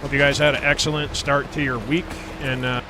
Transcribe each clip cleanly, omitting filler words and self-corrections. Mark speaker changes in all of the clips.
Speaker 1: Hope you guys had an excellent start to your week, and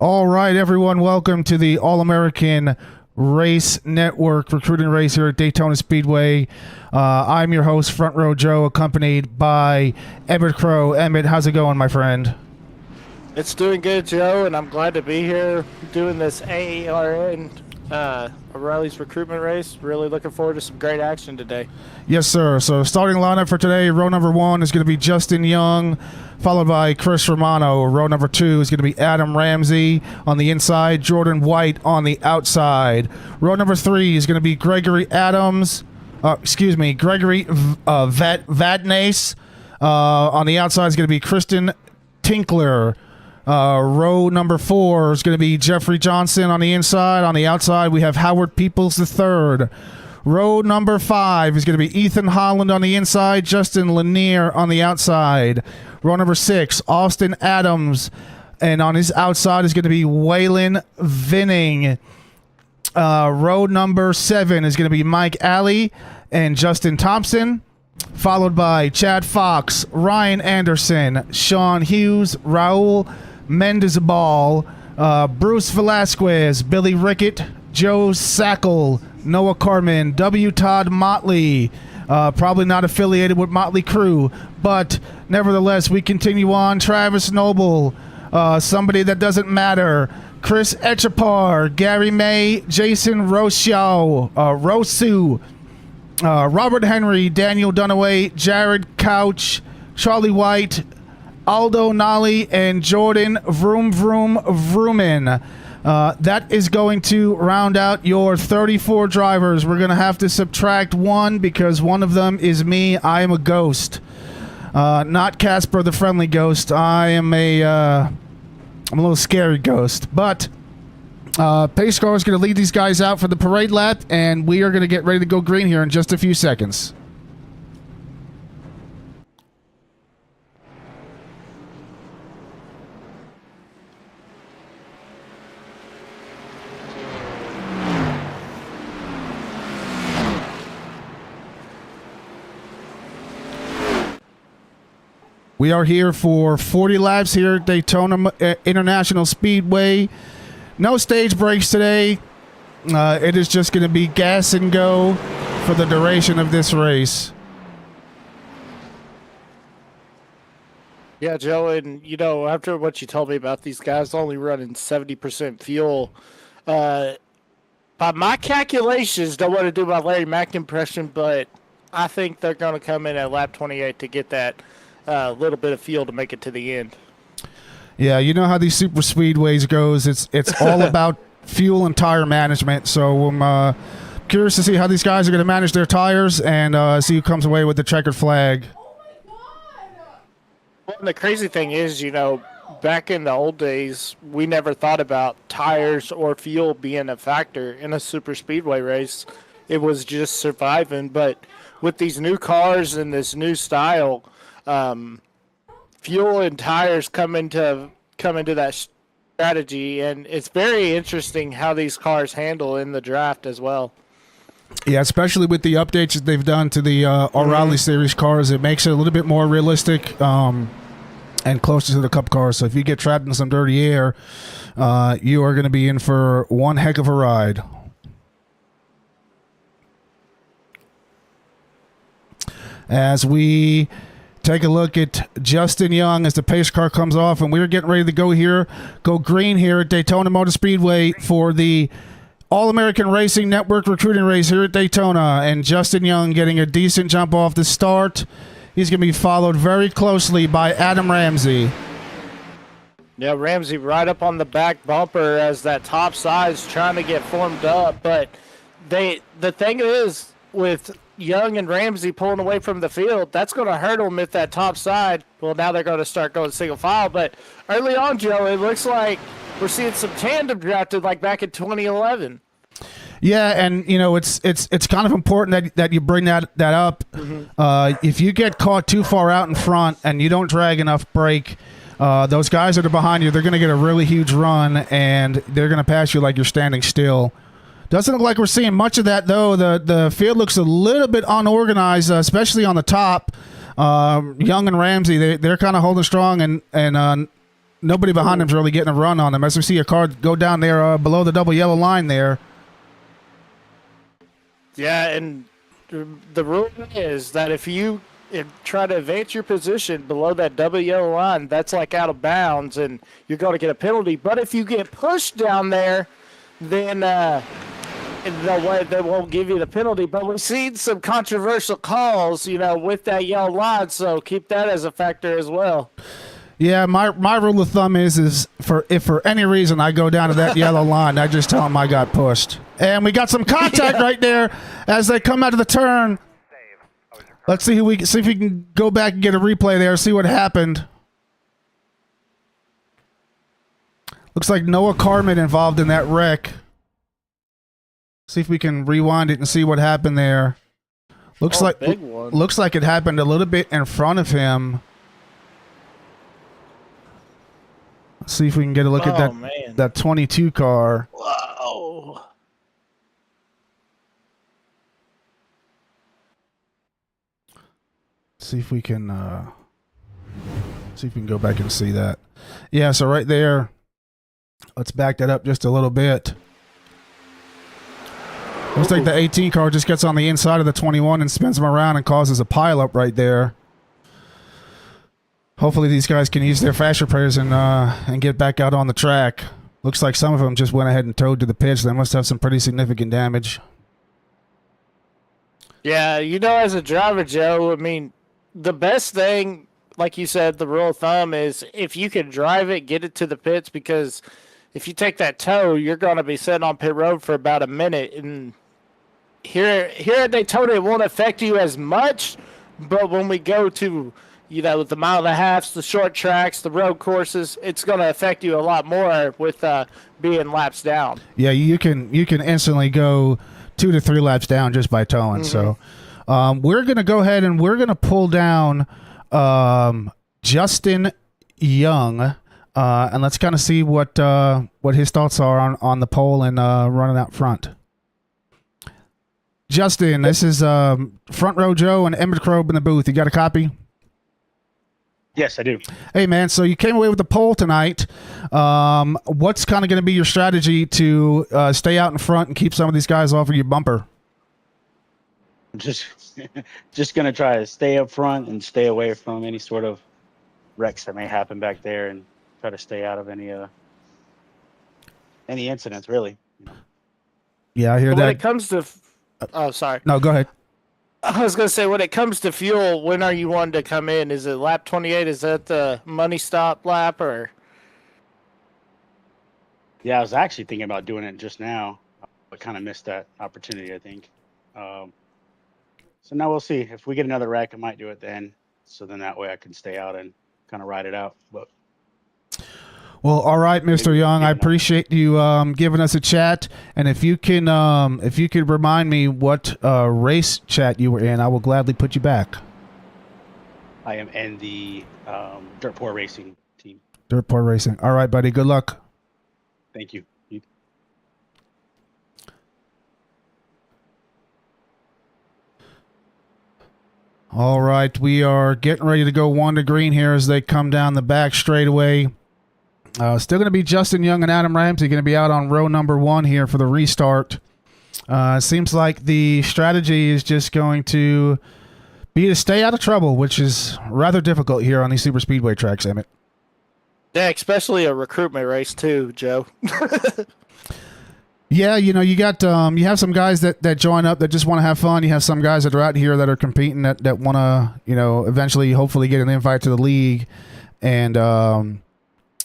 Speaker 2: All right, everyone, welcome to the All-American Race Network recruiting race here at Daytona Speedway. I'm your host, Front Row Joe, accompanied by Emmett Crow. Emmett, how's it going, my friend?
Speaker 3: It's doing good, Joe, and I'm glad to be here doing this AARN O'Reilly's recruitment race. Really looking forward to some great action today.
Speaker 2: Yes, sir. So starting lineup for today, row number 1 is going to be Justin Young, followed by Chris Romano. Row number 2 is going to be Adam Ramsey on the inside, Jordan White on the outside. Row number 3 is going to be Gregory Adams. Gregory Vadnais. On the outside is going to be Kristen Tinkler. Row number 4 is going to be Jeffrey Johnson on the inside. On the outside, we have Howard Peoples III. Row number 5 is going to be Ethan Holland on the inside, Justin Lanier on the outside. Row number 6, Austin Adams, and on his outside is going to be Waylon Vinning. Row number 7 is going to be Mike Alley and Justin Thompson, followed by Chad Fox, Ryan Anderson, Sean Hughes, Raul Mendizabal, Bruce Velasquez, Billy Rickett, Joe Sackle, Noah Carmen, W. Todd Motley, probably not affiliated with Motley Crue, but nevertheless, we continue on. Travis Noble, somebody that doesn't matter. Chris Echapar, Gary May, Jason Rosu, Robert Henry, Daniel Dunaway, Jared Couch, Charlie White, Aldo Nolly, and Jordan Vroom Vroom Vroomin. That is going to round out your 34 drivers. We're going to have to subtract one because one of them is me. I am a ghost. Not Casper the Friendly Ghost. I'm a little scary ghost. But Pace Car is going to lead these guys out for the parade lap, and we are going to get ready to go green here in just a few seconds. We are here for 40 laps here at Daytona International Speedway. No stage breaks today. It is just going to be gas and go for the duration of this race.
Speaker 3: Yeah, Joe, and after what you told me about these guys only running 70% fuel, by my calculations, don't want to do my Larry Mack impression, but I think they're going to come in at lap 28 to get that little bit of fuel to make it to the end.
Speaker 2: Yeah, you know how these super speedways goes. It's all about fuel and tire management. So I'm curious to see how these guys are going to manage their tires and see who comes away with the checkered flag.
Speaker 3: Well, and the crazy thing is, back in the old days, we never thought about tires or fuel being a factor in a super speedway race. It was just surviving. But with these new cars and this new style, fuel and tires come into that strategy, and it's very interesting how these cars handle in the draft as well.
Speaker 2: Yeah, especially with the updates that they've done to the O'Reilly Series cars, it makes it a little bit more realistic and closer to the Cup cars. So if you get trapped in some dirty air, you are going to be in for one heck of a ride. As we take a look at Justin Young as the pace car comes off, and we're getting ready to go green here at Daytona Motor Speedway for the All-American Racing Network recruiting race here at Daytona. And Justin Young getting a decent jump off the start. He's going to be followed very closely by Adam Ramsey.
Speaker 3: Yeah, Ramsey right up on the back bumper as that top side's trying to get formed up. But the thing is, with Young and Ramsey pulling away from the field, that's going to hurt them if that top side. Well, now they're going to start going single file. But early on, Joe, it looks like we're seeing some tandem drafted like back in 2011.
Speaker 2: Yeah, and it's kind of important that you bring that up. If you get caught too far out in front and you don't drag enough brake, those guys that are behind you, they're going to get a really huge run and they're going to pass you like you're standing still. Doesn't look like we're seeing much of that, though. The field looks a little bit unorganized, especially on the top. Young and Ramsey, they're kind of holding strong, and nobody behind them's really getting a run on them. As we see a car go down there below the double yellow line there.
Speaker 3: Yeah, and the rule is that if you try to advance your position below that double yellow line, that's like out of bounds, and you're going to get a penalty. But if you get pushed down there, then they won't give you the penalty. But we've seen some controversial calls, with that yellow line, so keep that as a factor as well.
Speaker 2: Yeah, my rule of thumb is if for any reason I go down to that yellow line, I just tell them I got pushed. And we got some contact right there as they come out of the turn. Let's see if we can go back and get a replay there, see what happened. Looks like Noah Carmen involved in that wreck. See if we can rewind it and see what happened there. Looks like it happened a little bit in front of him. Let's see if we can get a look at that 22 car.
Speaker 3: Whoa.
Speaker 2: See if we can go back and see that. Yeah, so right there. Let's back that up just a little bit. Looks like the 18 car just gets on the inside of the 21 and spins them around and causes a pileup right there. Hopefully these guys can use their fast repairs and get back out on the track. Looks like some of them just went ahead and towed to the pitch. They must have some pretty significant damage.
Speaker 3: Yeah, as a driver, Joe, I mean, the best thing like you said, the rule of thumb is if you can drive it, get it to the pits, because if you take that tow, you're going to be sitting on pit road for about a minute. And here at Daytona, it won't affect you as much, but when we go to, the mile and a halves, the short tracks, the road courses, it's going to affect you a lot more with being laps down.
Speaker 2: Yeah, you can instantly go 2 to 3 laps down just by towing. So we're going to go ahead and we're going to pull down Justin Young, and let's kind of see what his thoughts are on the pole and running out front. Justin, this is Front Row Joe and Emmett Crobe in the booth. You got a copy?
Speaker 4: Yes, I do.
Speaker 2: Hey, man, so you came away with the pole tonight. What's kind of going to be your strategy to stay out in front and keep some of these guys off of your bumper?
Speaker 4: I'm just going to try to stay up front and stay away from any sort of wrecks that may happen back there and try to stay out of any incidents, really.
Speaker 2: Yeah, I hear
Speaker 3: When
Speaker 2: that.
Speaker 3: it comes to... Oh, sorry.
Speaker 2: No, go ahead.
Speaker 3: I was going to say, when it comes to fuel, when are you wanting to come in? Is it lap 28? Is that the money stop lap, or?
Speaker 4: Yeah, I was actually thinking about doing it just now, but kind of missed that opportunity, I think. So now we'll see. If we get another wreck, I might do it then. So then that way I can stay out and kind of ride it out. But
Speaker 2: Well, all right, Mr. Young, I appreciate you giving us a chat. And if you can remind me what race chat you were in, I will gladly put you back.
Speaker 4: I am in the Dirt Poor Racing team.
Speaker 2: Dirt Poor Racing. All right, buddy. Good luck.
Speaker 4: Thank you.
Speaker 2: All right, we are getting ready to go 1 to green here as they come down the back straightaway. Still going to be Justin Young and Adam Ramsey going to be out on row number 1 here for the restart. Seems like the strategy is just going to be to stay out of trouble, which is rather difficult here on these super speedway tracks, Emmett.
Speaker 3: Yeah, especially a recruitment race too, Joe.
Speaker 2: Yeah, you got you have some guys that join up that just want to have fun. You have some guys that are out here that are competing that want to, eventually hopefully get an invite to the league. And the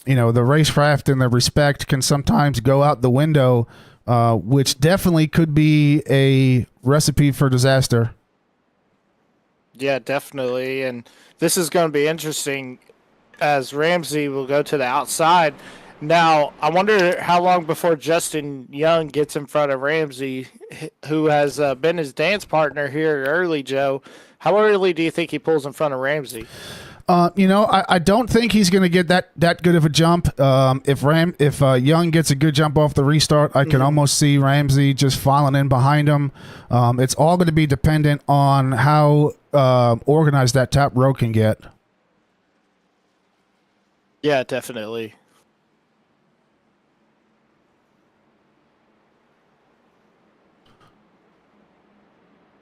Speaker 2: racecraft and the respect can sometimes go out the window, which definitely could be a recipe for disaster.
Speaker 3: Yeah, definitely. And this is going to be interesting as Ramsey will go to the outside. Now, I wonder how long before Justin Young gets in front of Ramsey, who has been his dance partner here early, Joe. How early do you think he pulls in front of Ramsey?
Speaker 2: I don't think he's going to get that good of a jump. If Young gets a good jump off the restart, I can almost see Ramsey just filing in behind him. It's all going to be dependent on how organized that top row can get.
Speaker 3: Yeah, definitely.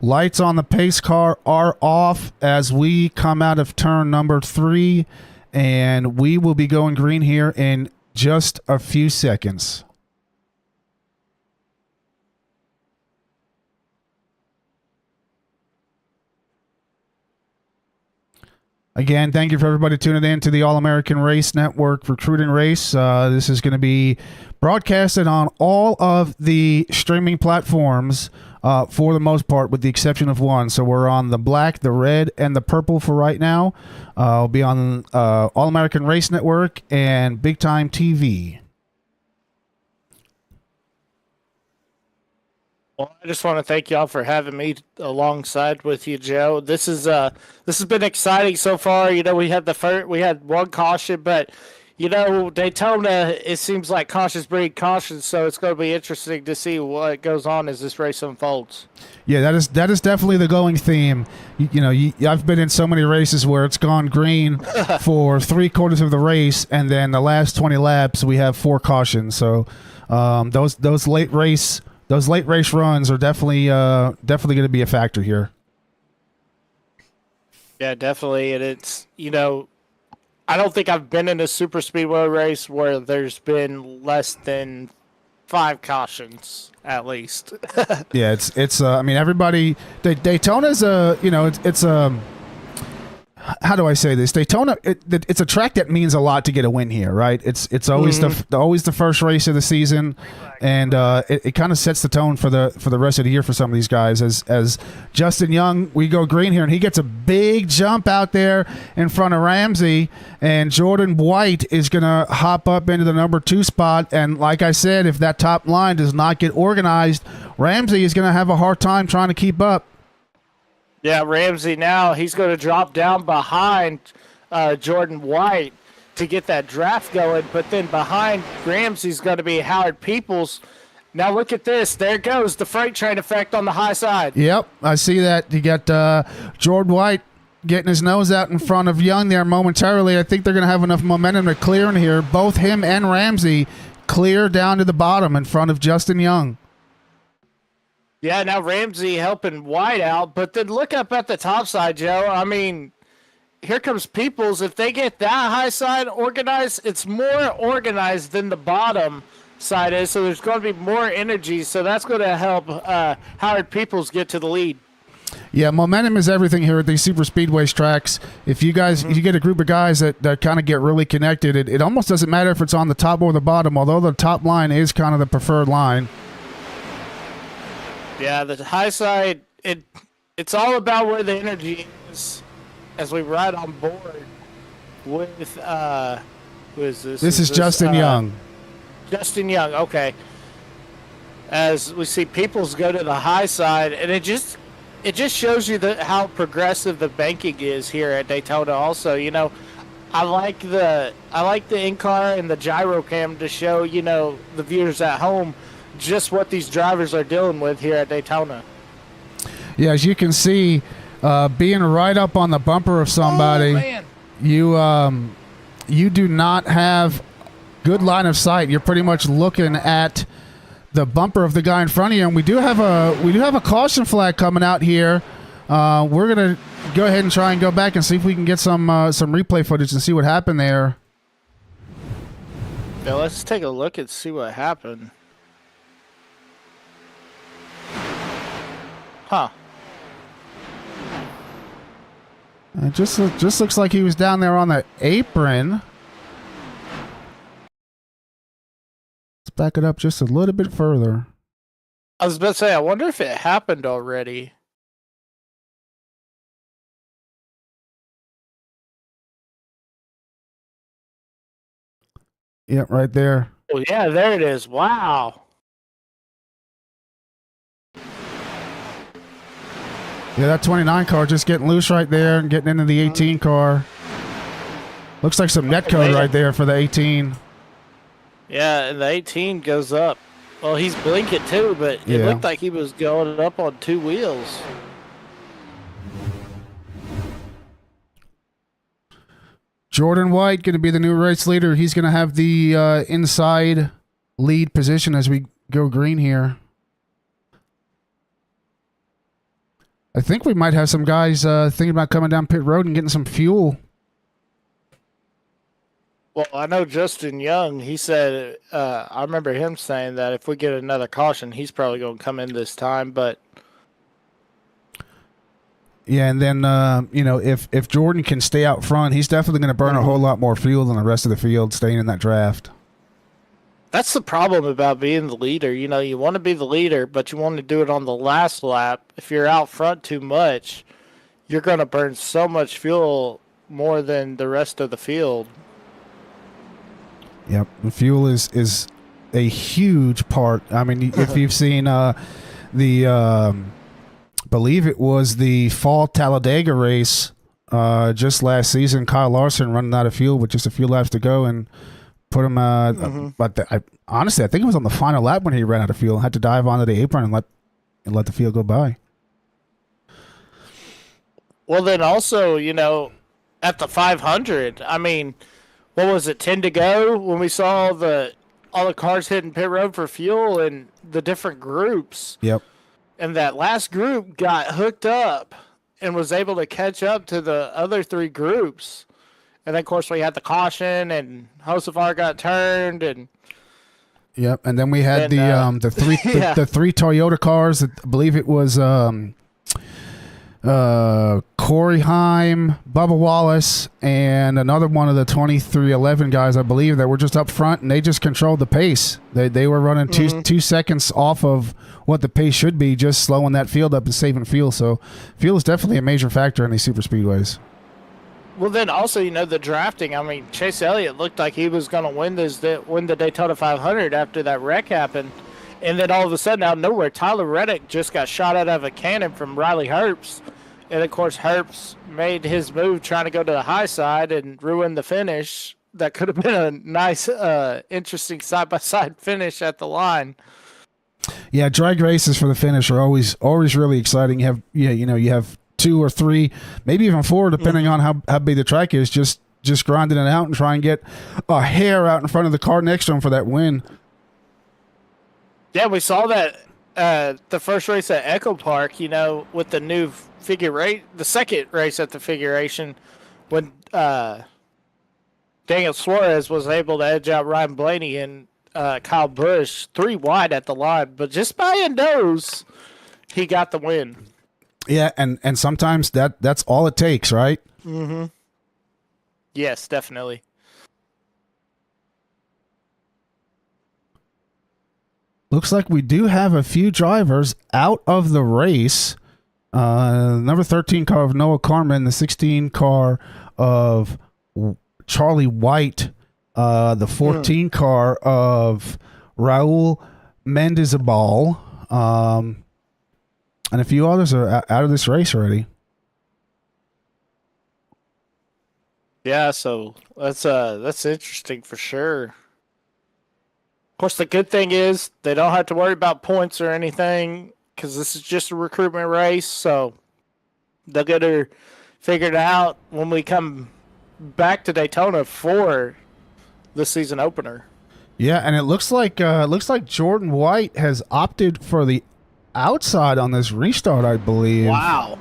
Speaker 2: Lights on the pace car are off as we come out of turn number 3, and we will be going green here in just a few seconds. Again, thank you for everybody tuning in to the All-American Race Network Recruiting Race. This is going to be broadcasted on all of the streaming platforms for the most part, with the exception of one. So we're on the black, the red, and the purple for right now. We'll be on All-American Race Network and Big Time TV.
Speaker 3: Well, I just want to thank y'all for having me alongside with you, Joe. This has been exciting so far. We had one caution, but Daytona, it seems like cautions breed caution, so it's going to be interesting to see what goes on as this race unfolds.
Speaker 2: Yeah, that is definitely the going theme. I've been in so many races where it's gone green for 3/4 of the race, and then the last 20 laps we have 4 cautions. So those late race runs are definitely going to be a factor here.
Speaker 3: Yeah, definitely, and it's I don't think I've been in a super speedway race where there's been less than 5 cautions at least.
Speaker 2: Yeah, it's I mean, everybody, Daytona's it's how do I say this? Daytona, it's a track that means a lot to get a win here, right? It's always always the first race of the season, and it kind of sets the tone for the rest of the year for some of these guys. As Justin Young, we go green here, and he gets a big jump out there in front of Ramsey, and Jordan White is gonna hop up into the number 2 spot. And like I said, if that top line does not get organized, Ramsey is gonna have a hard time trying to keep up.
Speaker 3: Yeah, Ramsey now, he's going to drop down behind Jordan White to get that draft going, but then behind Ramsey's going to be Howard Peoples. Now look at this. There goes the freight train effect on the high side.
Speaker 2: Yep, I see that. You got Jordan White getting his nose out in front of Young there momentarily. I think they're going to have enough momentum to clear in here. Both him and Ramsey clear down to the bottom in front of Justin Young.
Speaker 3: Yeah, now Ramsey helping White out, but then look up at the top side, Joe. I mean, here comes Peoples. If they get that high side organized, it's more organized than the bottom side is, so there's going to be more energy, so that's going to help Howard Peoples get to the lead.
Speaker 2: Yeah, momentum is everything here at these super speedways tracks. If you guys, if you get a group of guys that kind of get really connected, it almost doesn't matter if it's on the top or the bottom, although the top line is kind of the preferred line.
Speaker 3: Yeah, the high side, it's all about where the energy is as we ride on board with, who is this?
Speaker 2: This is Justin Young.
Speaker 3: Justin Young, okay. As we see Peoples go to the high side, and it just shows you how progressive the banking is here at Daytona also. You know, I like the in-car and the gyro cam to show, you know, the viewers at home just what these drivers are dealing with here at Daytona.
Speaker 2: Yeah, as you can see, being right up on the bumper of somebody, you do not have good line of sight. You're pretty much looking at the bumper of the guy in front of you, and we do have a caution flag coming out here. We're gonna go ahead and try and go back and see if we can get some replay footage and see what happened there.
Speaker 3: Yeah, let's take a look and see what happened. Huh.
Speaker 2: It just looks like he was down there on the apron. Let's back it up just a little bit further.
Speaker 3: I was about to say, I wonder if it happened already.
Speaker 2: Yep, right there.
Speaker 3: Oh, yeah, there it is. Wow.
Speaker 2: Yeah, that 29 car just getting loose right there and getting into the 18 car. Looks like some net code right there for the 18.
Speaker 3: Yeah, and the 18 goes up. Well, he's blinking too, but it looked like he was going up on 2 wheels.
Speaker 2: Jordan White going to be the new race leader. He's going to have the inside lead position as we go green here. I think we might have some guys thinking about coming down pit road and getting some fuel.
Speaker 3: Well, I know Justin Young, he said, I remember him saying that if we get another caution, he's probably going to come in this time, but...
Speaker 2: Yeah, and then, if Jordan can stay out front, he's definitely going to burn a whole lot more fuel than the rest of the field staying in that draft.
Speaker 3: That's the problem about being the leader. You know, you want to be the leader, but you want to do it on the last lap. If you're out front too much, you're going to burn so much fuel more than the rest of the field.
Speaker 2: Yep, the fuel is a huge part. I mean, if you've seen believe it was the fall Talladega race just last season, Kyle Larson running out of fuel with just a few laps to go and put him. But honestly, I think it was on the final lap when he ran out of fuel. Had to dive onto the apron and let the field go by.
Speaker 3: Well, then also, you know, at the 500, I mean, what was it, 10 to go when we saw all the cars hitting pit road for fuel and the different groups.
Speaker 2: Yep.
Speaker 3: And that last group got hooked up and was able to catch up to the other 3 groups. And then, of course, we had the caution, and Josefar got turned, and
Speaker 2: yep. And then we had the three Toyota cars. That I believe it was Corey Heim, Bubba Wallace, and another one of the 2311 guys, I believe, that were just up front, and they just controlled the pace. They were running 2 seconds off of what the pace should be, just slowing that field up and saving fuel. So fuel is definitely a major factor in these super speedways.
Speaker 3: Well, then also, the drafting. I mean, Chase Elliott looked like he was going to win the Daytona 500 after that wreck happened. And then all of a sudden, out of nowhere, Tyler Reddick just got shot out of a cannon from Riley Herbst. And, of course, Herbst made his move trying to go to the high side and ruin the finish. That could have been a nice, interesting side-by-side finish at the line.
Speaker 2: Yeah, drag races for the finish are always really exciting. You have 2 or 3, maybe even 4, depending on how big the track is, just grinding it out and try and get a hair out in front of the car next to him for that win.
Speaker 3: Yeah, we saw that the first race at Echo Park, with the new the second race at the figuration, when Daniel Suarez was able to edge out Ryan Blaney and Kyle Busch 3 wide at the line, but just by a nose, he got the win.
Speaker 2: Yeah, and sometimes that's all it takes, right?
Speaker 3: Mm-hmm. Yes, definitely.
Speaker 2: Looks like we do have a few drivers out of the race. Number 13 car of Noah Carmen, the 16 car of Charlie White, the 14 car of Raul Mendizabal, and a few others are out of this race already.
Speaker 3: Yeah, so that's interesting for sure. Of course, the good thing is they don't have to worry about points or anything because this is just a recruitment race. So they'll get her figured out when we come back to Daytona for the season opener.
Speaker 2: Yeah, and it looks like Jordan White has opted for the outside on this restart, I believe.
Speaker 3: Wow.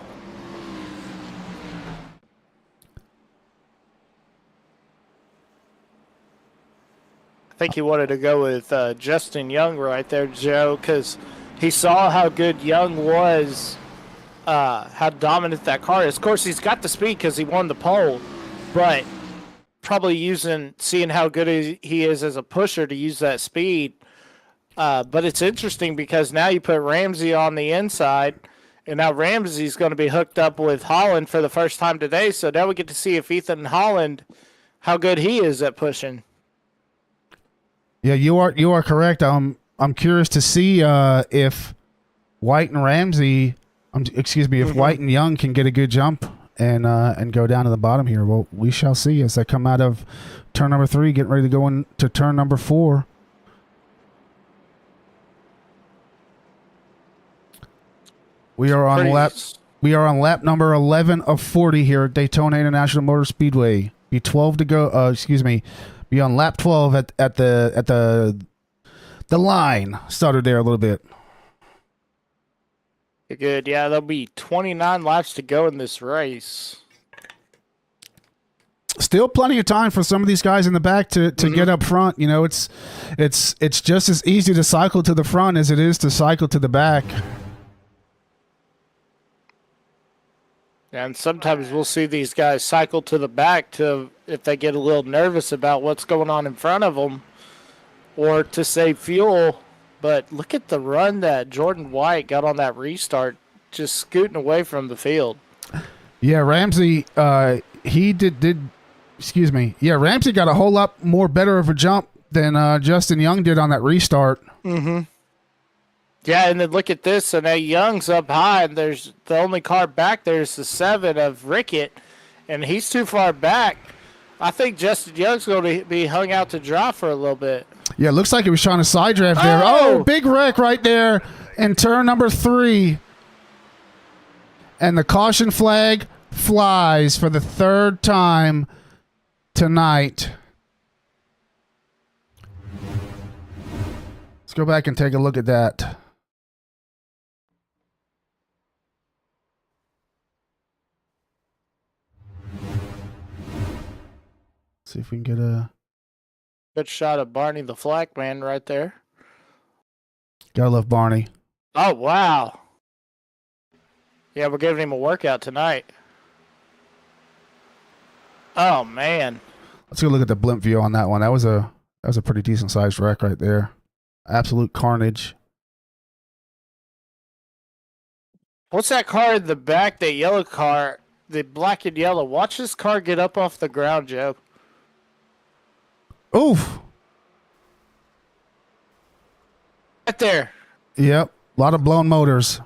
Speaker 3: I think he wanted to go with Justin Young right there, Joe, because he saw how good Young was, how dominant that car is. Of course, he's got the speed because he won the pole, but probably seeing how good he is as a pusher to use that speed. But it's interesting because now you put Ramsey on the inside, and now Ramsey's going to be hooked up with Holland for the first time today. So now we get to see if Ethan Holland, how good he is at pushing.
Speaker 2: Yeah, you are correct. I'm curious to see if White and Ramsey, if White and Young can get a good jump and go down to the bottom here. Well, we shall see as they come out of turn number 3, getting ready to go into turn number 4. We are on lap number 11 of 40 here at Daytona International Motor Speedway. Be 12 to go. Be on lap 12 at the line. Started there a little bit.
Speaker 3: Good. Yeah, there'll be 29 laps to go in this race.
Speaker 2: Still plenty of time for some of these guys in the back to get up front. It's just as easy to cycle to the front as it is to cycle to the back.
Speaker 3: And sometimes we'll see these guys cycle to the back if they get a little nervous about what's going on in front of them or to save fuel. But look at the run that Jordan White got on that restart, just scooting away from the field.
Speaker 2: Yeah, Ramsey, Ramsey got a whole lot more better of a jump than Justin Young did on that restart.
Speaker 3: Mm-hmm. Yeah, and then look at this. So now Young's up high, and there's the only car back there is the 7 of Rickett, and he's too far back. I think Justin Young's going to be hung out to dry for a little bit.
Speaker 2: Yeah, looks like he was trying to side draft there. Oh, big wreck right there in turn number 3. And the caution flag flies for the 3rd time tonight. Let's go back and take a look at that. See if we can get a
Speaker 3: good shot of Barney the Flak Man right there.
Speaker 2: Gotta love Barney.
Speaker 3: Oh, wow. Yeah, we're giving him a workout tonight. Oh man.
Speaker 2: Let's go look at the blimp view on that one. That was a pretty decent sized wreck right there. Absolute carnage.
Speaker 3: What's that car in the back? That yellow car, the black and yellow. Watch this car get up off the ground, Joe.
Speaker 2: Oof.
Speaker 3: Right there.
Speaker 2: Yep. A lot of blown motors.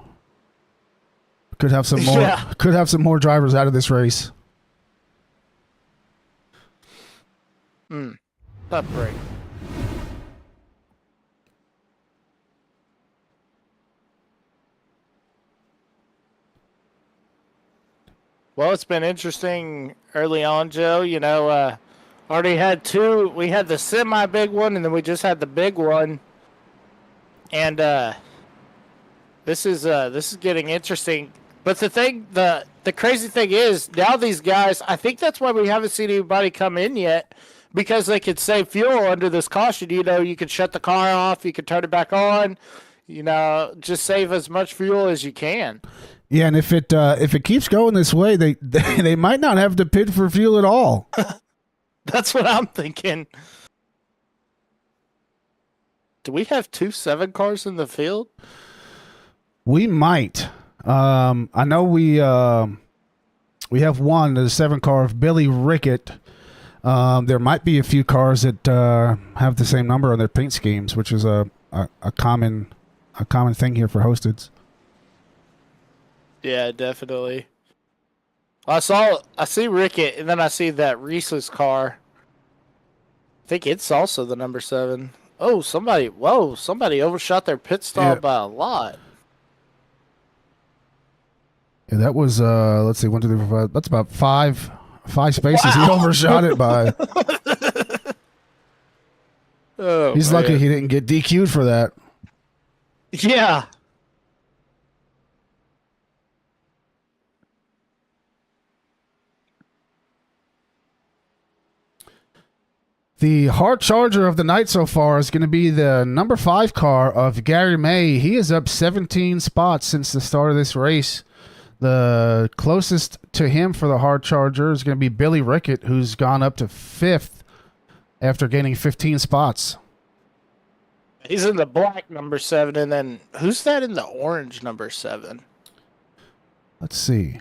Speaker 2: Could have some more.
Speaker 3: Yeah.
Speaker 2: Could have some more drivers out of this race.
Speaker 3: Up break. Well, it's been interesting early on, Joe. You know, already had two. We had the semi big one, and then we just had the big one. And this is getting interesting. But the crazy thing is, now these guys, I think that's why we haven't seen anybody come in yet, because they could save fuel under this caution. You know, you could shut the car off, you could turn it back on, you know, just save as much fuel as you can.
Speaker 2: Yeah, and if it keeps going this way, they might not have to pit for fuel at all.
Speaker 3: That's what I'm thinking. Do we have 2 7 cars in the field?
Speaker 2: We might. I know we have one, the 7 car of Billy Rickett. There might be a few cars that have the same number on their paint schemes, which is a common thing here for Hosteds.
Speaker 3: Yeah, definitely. I see Rickett, and then I see that Reese's car. I think it's also the number 7. Oh, somebody overshot their pit stop by a lot.
Speaker 2: Yeah, that was let's see, 1, 2, 3, 4, 5. That's about five spaces. Wow. He overshot it by.
Speaker 3: Oh,
Speaker 2: he's
Speaker 3: man.
Speaker 2: lucky he didn't get DQ'd for that.
Speaker 3: Yeah.
Speaker 2: The hard charger of the night so far is going to be the number 5 car of Gary May. He is up 17 spots since the start of this race. The closest to him for the hard charger is going to be Billy Rickett, who's gone up to 5th after gaining 15 spots.
Speaker 3: He's in the black number 7, and then who's that in the orange number 7?
Speaker 2: Let's see.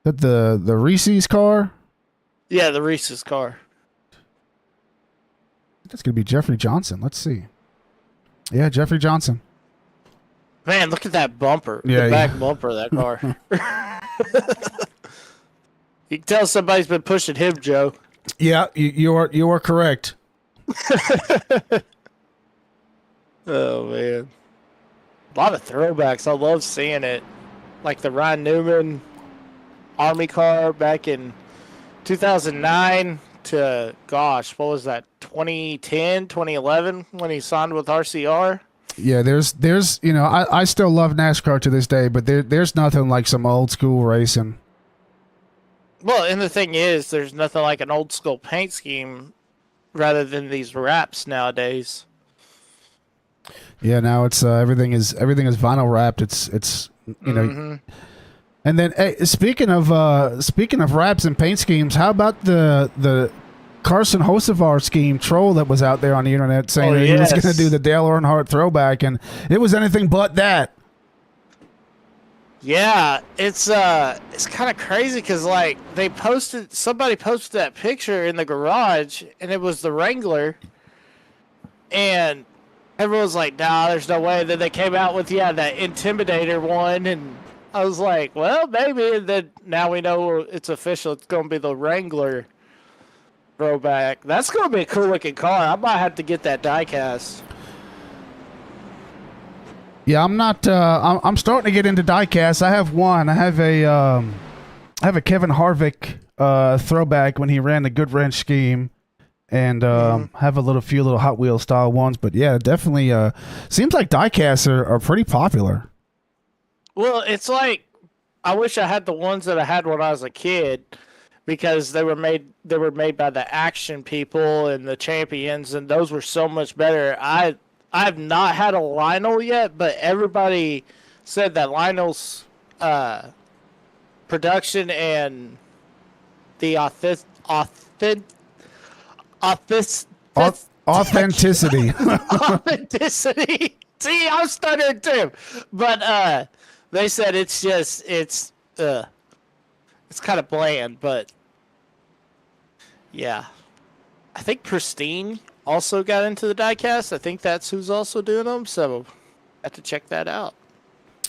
Speaker 2: That the Reese's car?
Speaker 3: Yeah, the Reese's car.
Speaker 2: That's going to be Jeffrey Johnson. Let's see. Yeah, Jeffrey Johnson.
Speaker 3: Man, look at that bumper.
Speaker 2: Yeah,
Speaker 3: the back bumper of that car. You can tell somebody's been pushing him, Joe.
Speaker 2: Yeah, you are correct.
Speaker 3: Oh, man. A lot of throwbacks. I love seeing it. Like the Ryan Newman Army car back in 2009 to, gosh, what was that, 2010, 2011 when he signed with RCR?
Speaker 2: Yeah, there's you know, I still love NASCAR to this day, but there's nothing like some old school racing.
Speaker 3: Well, and the thing is, there's nothing like an old school paint scheme rather than these wraps nowadays.
Speaker 2: Yeah, now it's everything is vinyl wrapped. It's you know.
Speaker 3: Mm-hmm.
Speaker 2: And then, hey, speaking of wraps and paint schemes, how about the Carson Hocevar scheme troll that was out there on the internet saying that he was going to do the Dale Earnhardt throwback, and it was anything but that.
Speaker 3: Yeah, it's kind of crazy because like somebody posted that picture in the garage, and it was the Wrangler, and everyone was like, "Nah, there's no way." Then they came out with that Intimidator one, and I was like, well, maybe. And then now we know it's official. It's going to be the Wrangler throwback. That's going to be a cool looking car. I might have to get that diecast.
Speaker 2: Yeah, I'm not. I'm starting to get into diecasts. I have one. I have a Kevin Harvick throwback when he ran the Good Wrench scheme, and have a few little Hot Wheels style ones. But yeah, definitely seems like diecasts are pretty popular.
Speaker 3: Well, it's like I wish I had the ones that I had when I was a kid, because they were made by the Action people and the Champions, and those were so much better. I've not had a Lionel yet, but everybody said that Lionel's production and the
Speaker 2: Authenticity.
Speaker 3: authenticity. See, I'm stuttering too. But they said it's kind of bland, but yeah. I think Pristine also got into the diecast. I think that's who's also doing them, so I have to check that out.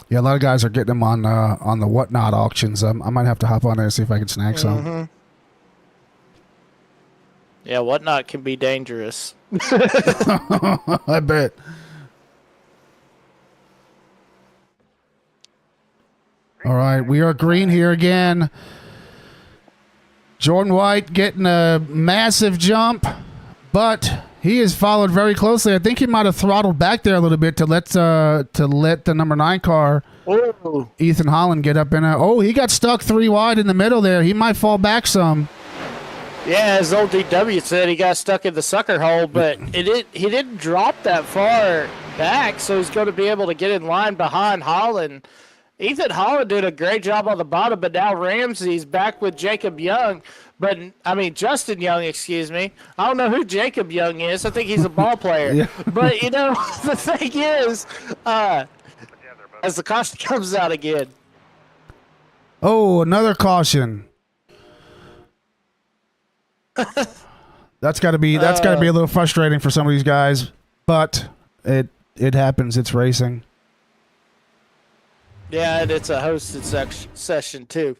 Speaker 2: Yeah, a lot of guys are getting them on the Whatnot auctions. I might have to hop on there and see if I can snag some.
Speaker 3: Yeah, Whatnot can be dangerous.
Speaker 2: I bet. All right, we are green here again. Jordan White getting a massive jump, but he is followed very closely. I think he might have throttled back there a little bit to let the number 9 car,
Speaker 3: Ooh.
Speaker 2: Ethan Holland, get up in it. Oh, he got stuck 3 wide in the middle there. He might fall back some.
Speaker 3: Yeah, as old DW said, he got stuck in the sucker hole, but he didn't drop that far back, so he's going to be able to get in line behind Holland. Ethan Holland did a great job on the bottom, but now Ramsey's back with Jacob Young. Justin Young, excuse me. I don't know who Jacob Young is. I think he's a ball player.
Speaker 2: Yeah.
Speaker 3: But, the thing is, as the caution comes out again.
Speaker 2: Oh, another caution. That's got to be a little frustrating for some of these guys, but it happens. It's racing.
Speaker 3: Yeah, and it's a hosted session too.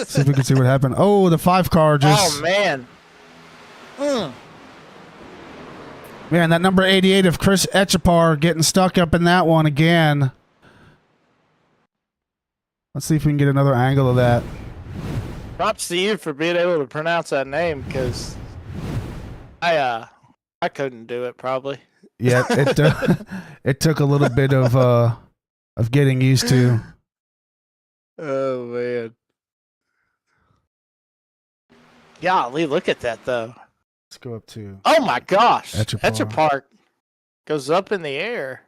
Speaker 2: See if we can see what happened. Oh, the 5 car just.
Speaker 3: Oh man.
Speaker 2: Man, that number 88 of Chris Echapar getting stuck up in that one again. Let's see if we can get another angle of that.
Speaker 3: Props to you for being able to pronounce that name, because I couldn't do it probably.
Speaker 2: Yeah, it took a little bit of getting used to.
Speaker 3: Oh man. Golly, look at that though.
Speaker 2: Let's go up to.
Speaker 3: Oh my gosh.
Speaker 2: Echapar.
Speaker 3: Echapar goes up in the air.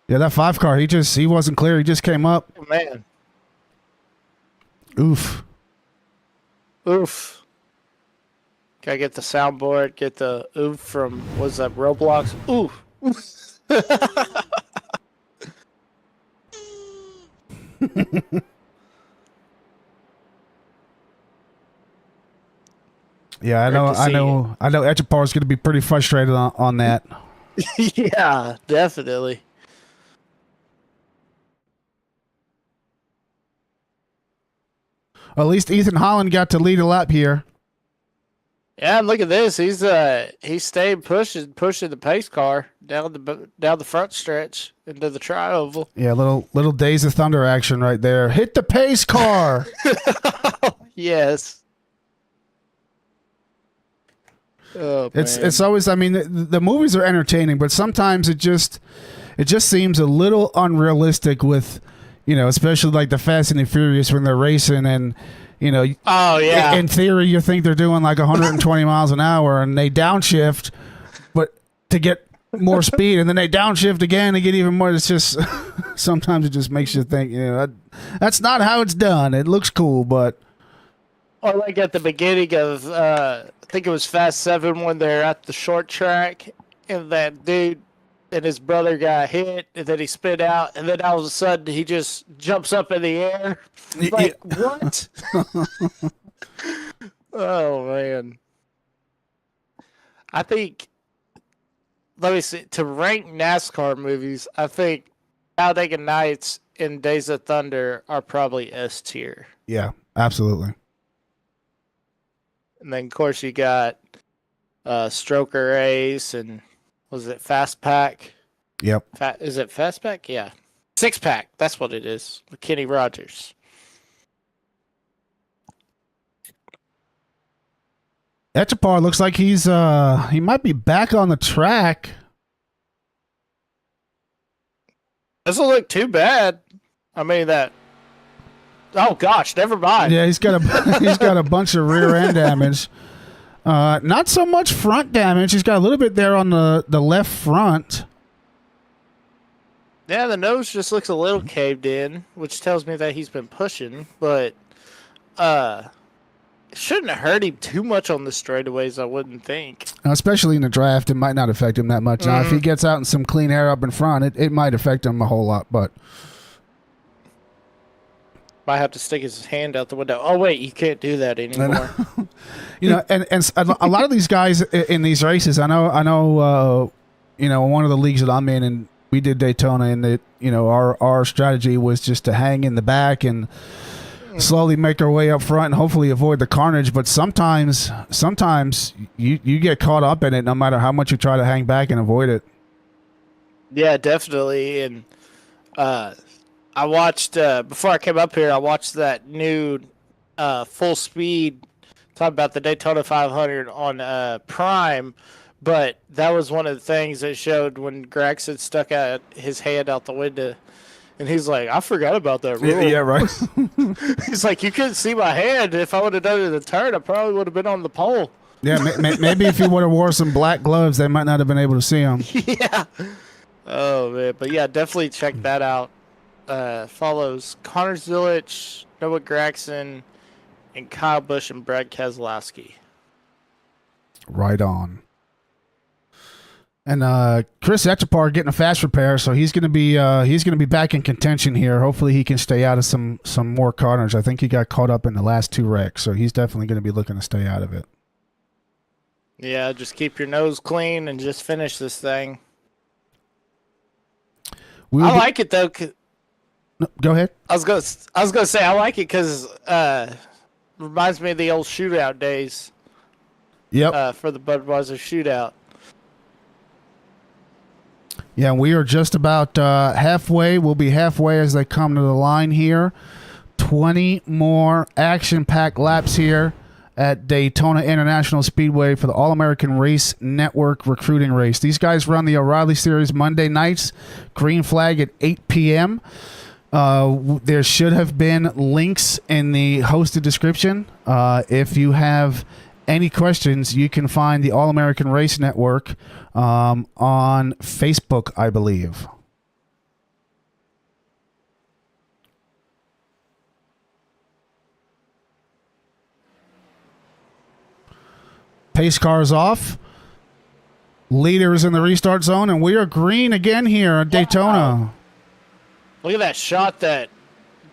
Speaker 2: Yeah, that 5 car, he wasn't clear. He just came up.
Speaker 3: Oh, man.
Speaker 2: Oof.
Speaker 3: Oof. Gotta get the soundboard, get the oof from, what's that, Roblox? Oof.
Speaker 2: Yeah, I know Echapar's going to be pretty frustrated on that.
Speaker 3: Yeah, definitely.
Speaker 2: At least Ethan Holland got to lead a lap here.
Speaker 3: Yeah, and look at this. He stayed pushing the pace car down the front stretch into the tri-oval.
Speaker 2: Yeah, little Days of Thunder action right there. Hit the pace car.
Speaker 3: Yes. Oh,
Speaker 2: It's always, I mean, the movies are entertaining, but sometimes it just seems a little unrealistic with, especially like the Fast and the Furious when they're racing and,
Speaker 3: oh yeah.
Speaker 2: In theory, you think they're doing like 120 miles an hour and they downshift, but to get more speed, and then they downshift again to get even more. It's just sometimes it just makes you think, that's not how it's done. It looks cool, but.
Speaker 3: Or like at the beginning of, I think it was Fast 7 when they're at the short track and that dude and his brother got hit and then he spit out and then all of a sudden he just jumps up in the air. Like, what? Oh, man. I think, let me see, to rank NASCAR movies, I think Talladega Nights and Days of Thunder are probably S tier.
Speaker 2: Yeah, absolutely.
Speaker 3: And then, of course, you got Stroker Ace and, was it Fast Pack?
Speaker 2: Yep.
Speaker 3: Is it Fast Pack? Yeah. 6 Pack. That's what it is. With Kenny Rogers.
Speaker 2: Echapar looks like he might be back on the track.
Speaker 3: Doesn't look too bad. I mean, that. Oh gosh, never mind.
Speaker 2: Yeah, he's got a bunch of rear end damage. Not so much front damage. He's got a little bit there on the left front.
Speaker 3: Yeah, the nose just looks a little caved in, which tells me that he's been pushing, but it shouldn't hurt him too much on the straightaways, I wouldn't think.
Speaker 2: Now, especially in the draft, it might not affect him that much. Now, if he gets out in some clean air up in front, it might affect him a whole lot, but
Speaker 3: Might have to stick his hand out the window. Oh, wait, you can't do that anymore.
Speaker 2: you know, and a lot of these guys in these races, I know, you know, one of the leagues that I'm in, and we did Daytona, and that, you know, our strategy was just to hang in the back and slowly make our way up front and hopefully avoid the carnage. But sometimes you get caught up in it, no matter how much you try to hang back and avoid it.
Speaker 3: Yeah, definitely. And I watched, before I came up here, I watched that new Full Speed, talking about the Daytona 500 on Prime. But that was one of the things that showed when Gragson stuck out his hand out the window. And he's like, I forgot about that rule.
Speaker 2: Yeah, right.
Speaker 3: He's like, you couldn't see my hand. If I would have done it in the turn, I probably would have been on the pole.
Speaker 2: Yeah, maybe if he would have wore some black gloves, they might not have been able to see him.
Speaker 3: Yeah. Oh, man. But, yeah, definitely check that out. Follows Connor Zilich, Noah Gragson, and Kyle Busch and Brad Keselowski.
Speaker 2: Right on. And Chris Etchepar getting a fast repair, so he's going to be back in contention here. Hopefully, he can stay out of some more carnage. I think he got caught up in the last two wrecks, so he's definitely going to be looking to stay out of it.
Speaker 3: Yeah, just keep your nose clean and just finish this thing. I like it though.
Speaker 2: No, go ahead.
Speaker 3: I was gonna say I like it because reminds me of the old shootout days.
Speaker 2: Yep.
Speaker 3: For the Budweiser shootout.
Speaker 2: Yeah, we are just about halfway. We'll be halfway as they come to the line here. 20 more action-packed laps here at Daytona International Speedway for the All-American Race Network recruiting race. These guys run the O'Reilly Series Monday nights, green flag at 8 p.m. There should have been links in the hosted description. If you have any questions, you can find the All-American Race Network on Facebook, I believe. Pace cars off. Leader is in the restart zone, and we are green again here at Daytona.
Speaker 3: Wow. Look at that shot that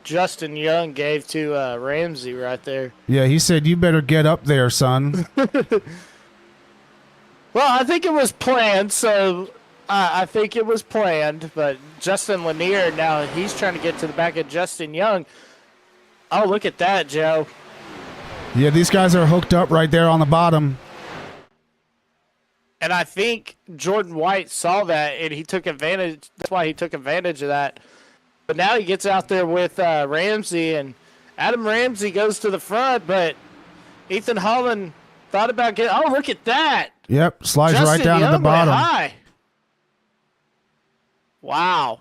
Speaker 3: Justin Young gave to Ramsey right there.
Speaker 2: Yeah, he said, you better get up there, son.
Speaker 3: Well, I think it was planned, so I think it was planned. But Justin Lanier, now he's trying to get to the back of Justin Young. Oh, look at that, Joe.
Speaker 2: Yeah, these guys are hooked up right there on the bottom.
Speaker 3: And I think Jordan White saw that, and he took advantage. That's why he took advantage of that. But now he gets out there with Ramsey, and Adam Ramsey goes to the front, but Ethan Holland thought about getting... Oh, look at that.
Speaker 2: Yep, slides
Speaker 3: Justin
Speaker 2: right down
Speaker 3: Young
Speaker 2: to the bottom.
Speaker 3: went high. Wow.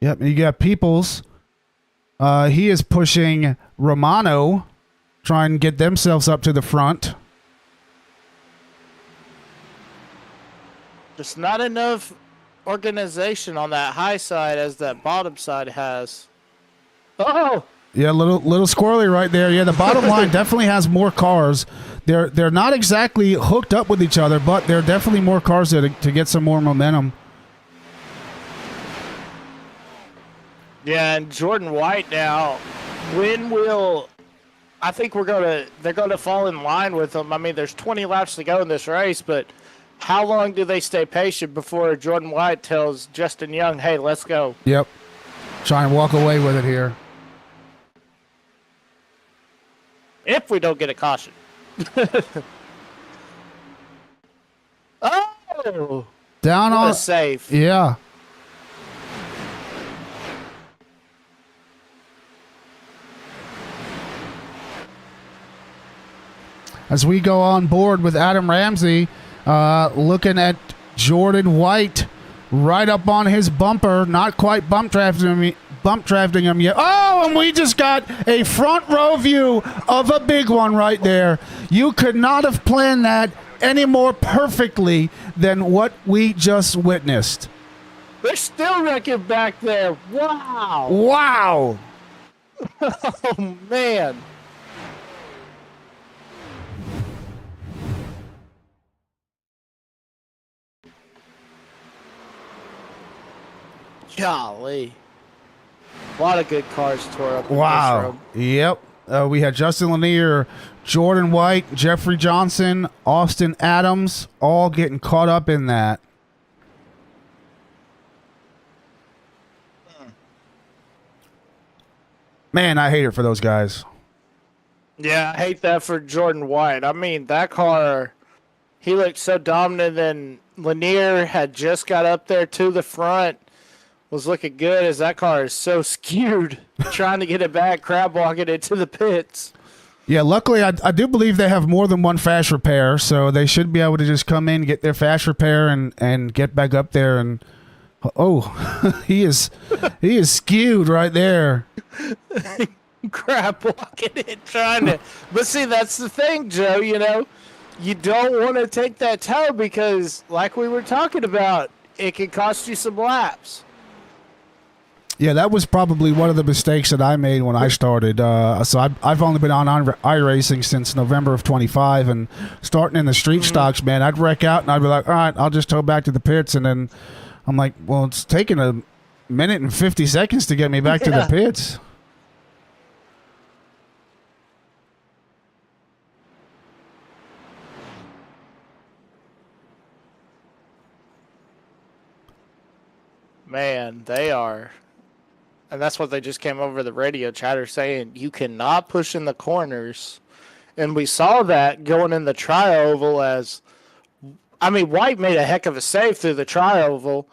Speaker 2: Yep, and you got Peoples. He is pushing Romano, trying to get themselves up to the front.
Speaker 3: There's not enough organization on that high side as that bottom side has. Oh!
Speaker 2: Yeah, little squirrely right there. Yeah, the bottom line definitely has more cars. They're not exactly hooked up with each other, but there are definitely more cars there to get some more momentum.
Speaker 3: Yeah, and Jordan White now. I think they're gonna fall in line with them. I mean, there's 20 laps to go in this race, but how long do they stay patient before Jordan White tells Justin Young, hey, let's go?
Speaker 2: Yep. Try and walk away with it here.
Speaker 3: If we don't get a caution. Oh!
Speaker 2: Down
Speaker 3: What
Speaker 2: on
Speaker 3: a save.
Speaker 2: Yeah. As we go on board with Adam Ramsey, looking at Jordan White right up on his bumper, not quite bump drafting him yet. Oh, and we just got a front row view of a big one right there. You could not have planned that any more perfectly than what we just witnessed.
Speaker 3: They're still wrecking back there. Wow.
Speaker 2: Wow.
Speaker 3: Oh, man. Golly. A lot of good cars tore up. in this
Speaker 2: Wow.
Speaker 3: road.
Speaker 2: Yep. We had Justin Lanier, Jordan White, Jeffrey Johnson, Austin Adams, all getting caught up in that. Man, I hate it for those guys.
Speaker 3: Yeah, I hate that for Jordan White. I mean, that car, he looked so dominant. Then Lanier had just got up there to the front, was looking good as that car is so skewed, trying to get it back, crab walking into the pits.
Speaker 2: Yeah, luckily, I do believe they have more than one fast repair, so they should be able to just come in, get their fast repair, and get back up there. And oh, he is skewed right there.
Speaker 3: Crab walking it, trying to. But see, that's the thing, Joe. You know, you don't want to take that tow because, like we were talking about, it can cost you some laps.
Speaker 2: Yeah, that was probably one of the mistakes that I made when I started. So I've only been on iRacing since November of 25, and starting in the street stocks, man, I'd wreck out and I'd be like, all right, I'll just tow back to the pits, and then I'm like, well, it's taking a minute and 50 seconds to get me back to the pits.
Speaker 3: Man, they are. And that's what they just came over the radio chatter saying. You cannot push in the corners. And we saw that going in the tri-oval as, I mean, White made a heck of a save through the tri-oval,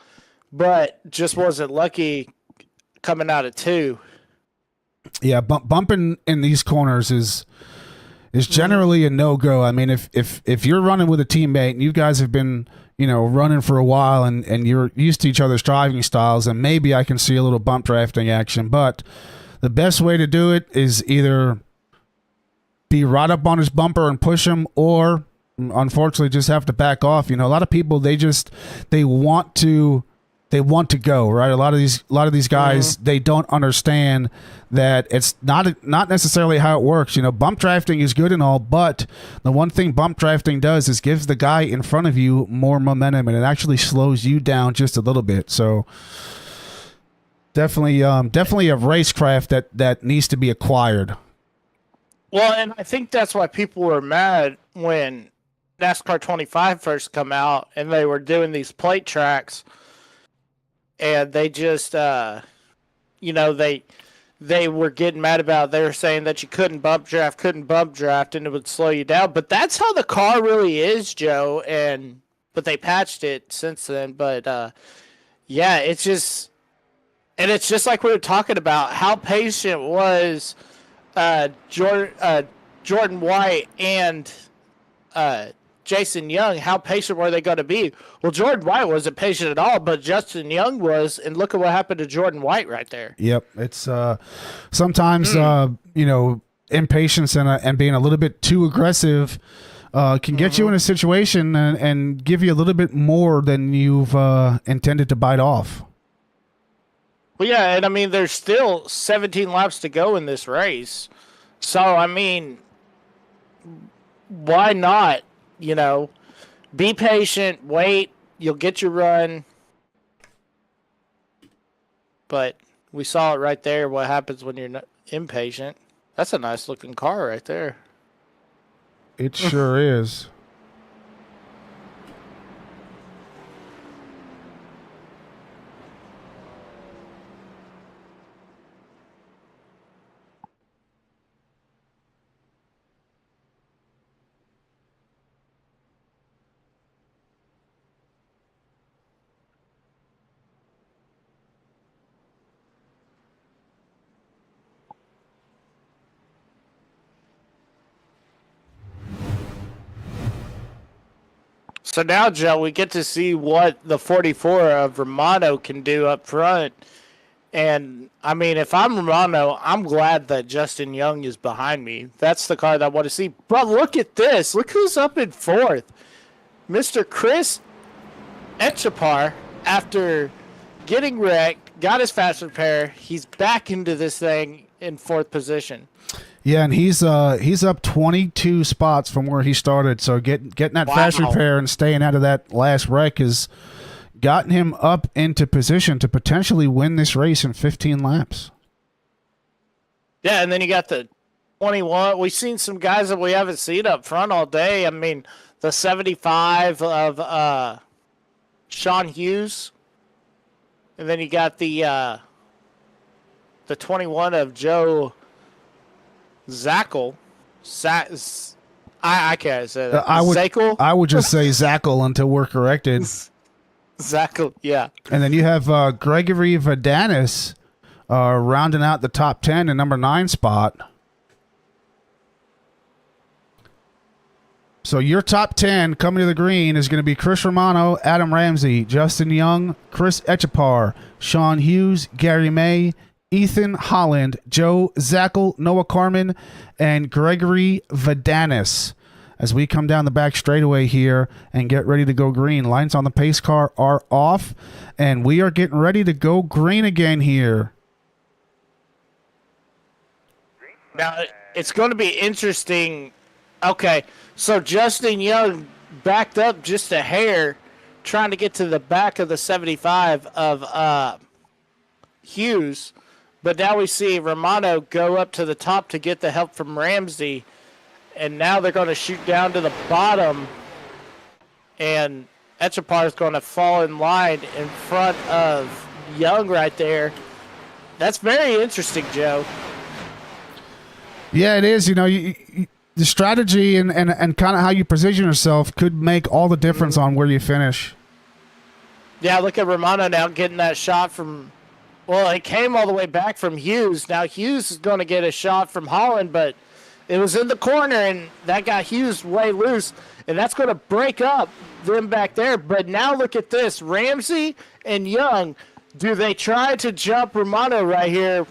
Speaker 3: but just wasn't lucky coming out of two.
Speaker 2: Yeah, bumping in these corners is generally a no-go. I mean, if you're running with a teammate and you guys have been, you know, running for a while and you're used to each other's driving styles, and maybe I can see a little bump drafting action. But the best way to do it is either be right up on his bumper and push him, or unfortunately just have to back off. You know, a lot of people, they want to go, right? A lot of these guys, they don't understand that it's not necessarily how it works. You know, bump drafting is good and all, but the one thing bump drafting does is gives the guy in front of you more momentum, and it actually slows you down just a little bit. So definitely a racecraft that needs to be acquired.
Speaker 3: Well, and I think that's why people were mad when NASCAR 25 first come out and they were doing these plate tracks. And they just, you know, they were getting mad about it. They were saying that you couldn't bump draft, and it would slow you down. But that's how the car really is, Joe. But they patched it since then. But, yeah, it's just like we were talking about, how patient was Jordan White and Jason Young. How patient were they going to be? Well, Jordan White wasn't patient at all, but Justin Young was, and look at what happened to Jordan White right there.
Speaker 2: Yep, it's sometimes you know, impatience and being a little bit too aggressive can get you in a situation and give you a little bit more than you've intended to bite off.
Speaker 3: Well, yeah, and I mean, there's still 17 laps to go in this race. So, I mean, why not, you know, be patient, wait, you'll get your run. But we saw it right there, what happens when you're not impatient. That's a nice looking car right there.
Speaker 2: It sure is.
Speaker 3: So now, Joe, we get to see what the 44 of Romano can do up front. And, I mean, if I'm Romano, I'm glad that Justin Young is behind me. That's the car that I want to see. But look at this. Look who's up in fourth. Mr. Chris Etchapar, after getting wrecked, got his fast repair. He's back into this thing in 4th position.
Speaker 2: Yeah, and he's up 22 spots from where he started. So getting that fast
Speaker 3: Wow.
Speaker 2: repair and staying out of that last wreck has gotten him up into position to potentially win this race in 15 laps.
Speaker 3: Yeah, and then you got the 21. We've seen some guys that we haven't seen up front all day. I mean, the 75 of Sean Hughes, and then you got the 21 of Joe Zackel. I can't say that. Zackel?
Speaker 2: I would just say Zackel until we're corrected.
Speaker 3: Zackel, yeah.
Speaker 2: And then you have Gregory Vadanis rounding out the top 10 and number 9 spot. So your top 10 coming to the green is going to be Chris Romano, Adam Ramsey, Justin Young, Chris Echapar, Sean Hughes, Gary May, Ethan Holland, Joe Zackel, Noah Carmen, and Gregory Vadanis. As we come down the back straightaway here and get ready to go green, lights on the pace car are off, and we are getting ready to go green again here.
Speaker 3: Now, it's going to be interesting. Okay, so Justin Young backed up just a hair trying to get to the back of the 75 of Hughes, but now we see Romano go up to the top to get the help from Ramsey, and now they're going to shoot down to the bottom, and Echapar is going to fall in line in front of Young right there. That's very interesting, Joe.
Speaker 2: Yeah, it is. You know, the strategy and kind of how you position yourself could make all the difference on where you finish.
Speaker 3: Yeah, look at Romano now getting that shot from, well, it came all the way back from Hughes. Now Hughes is going to get a shot from Holland, but it was in the corner, and that got Hughes way loose, and that's going to break up them back there. But now look at this. Ramsey and Young, do they try to jump Romano right here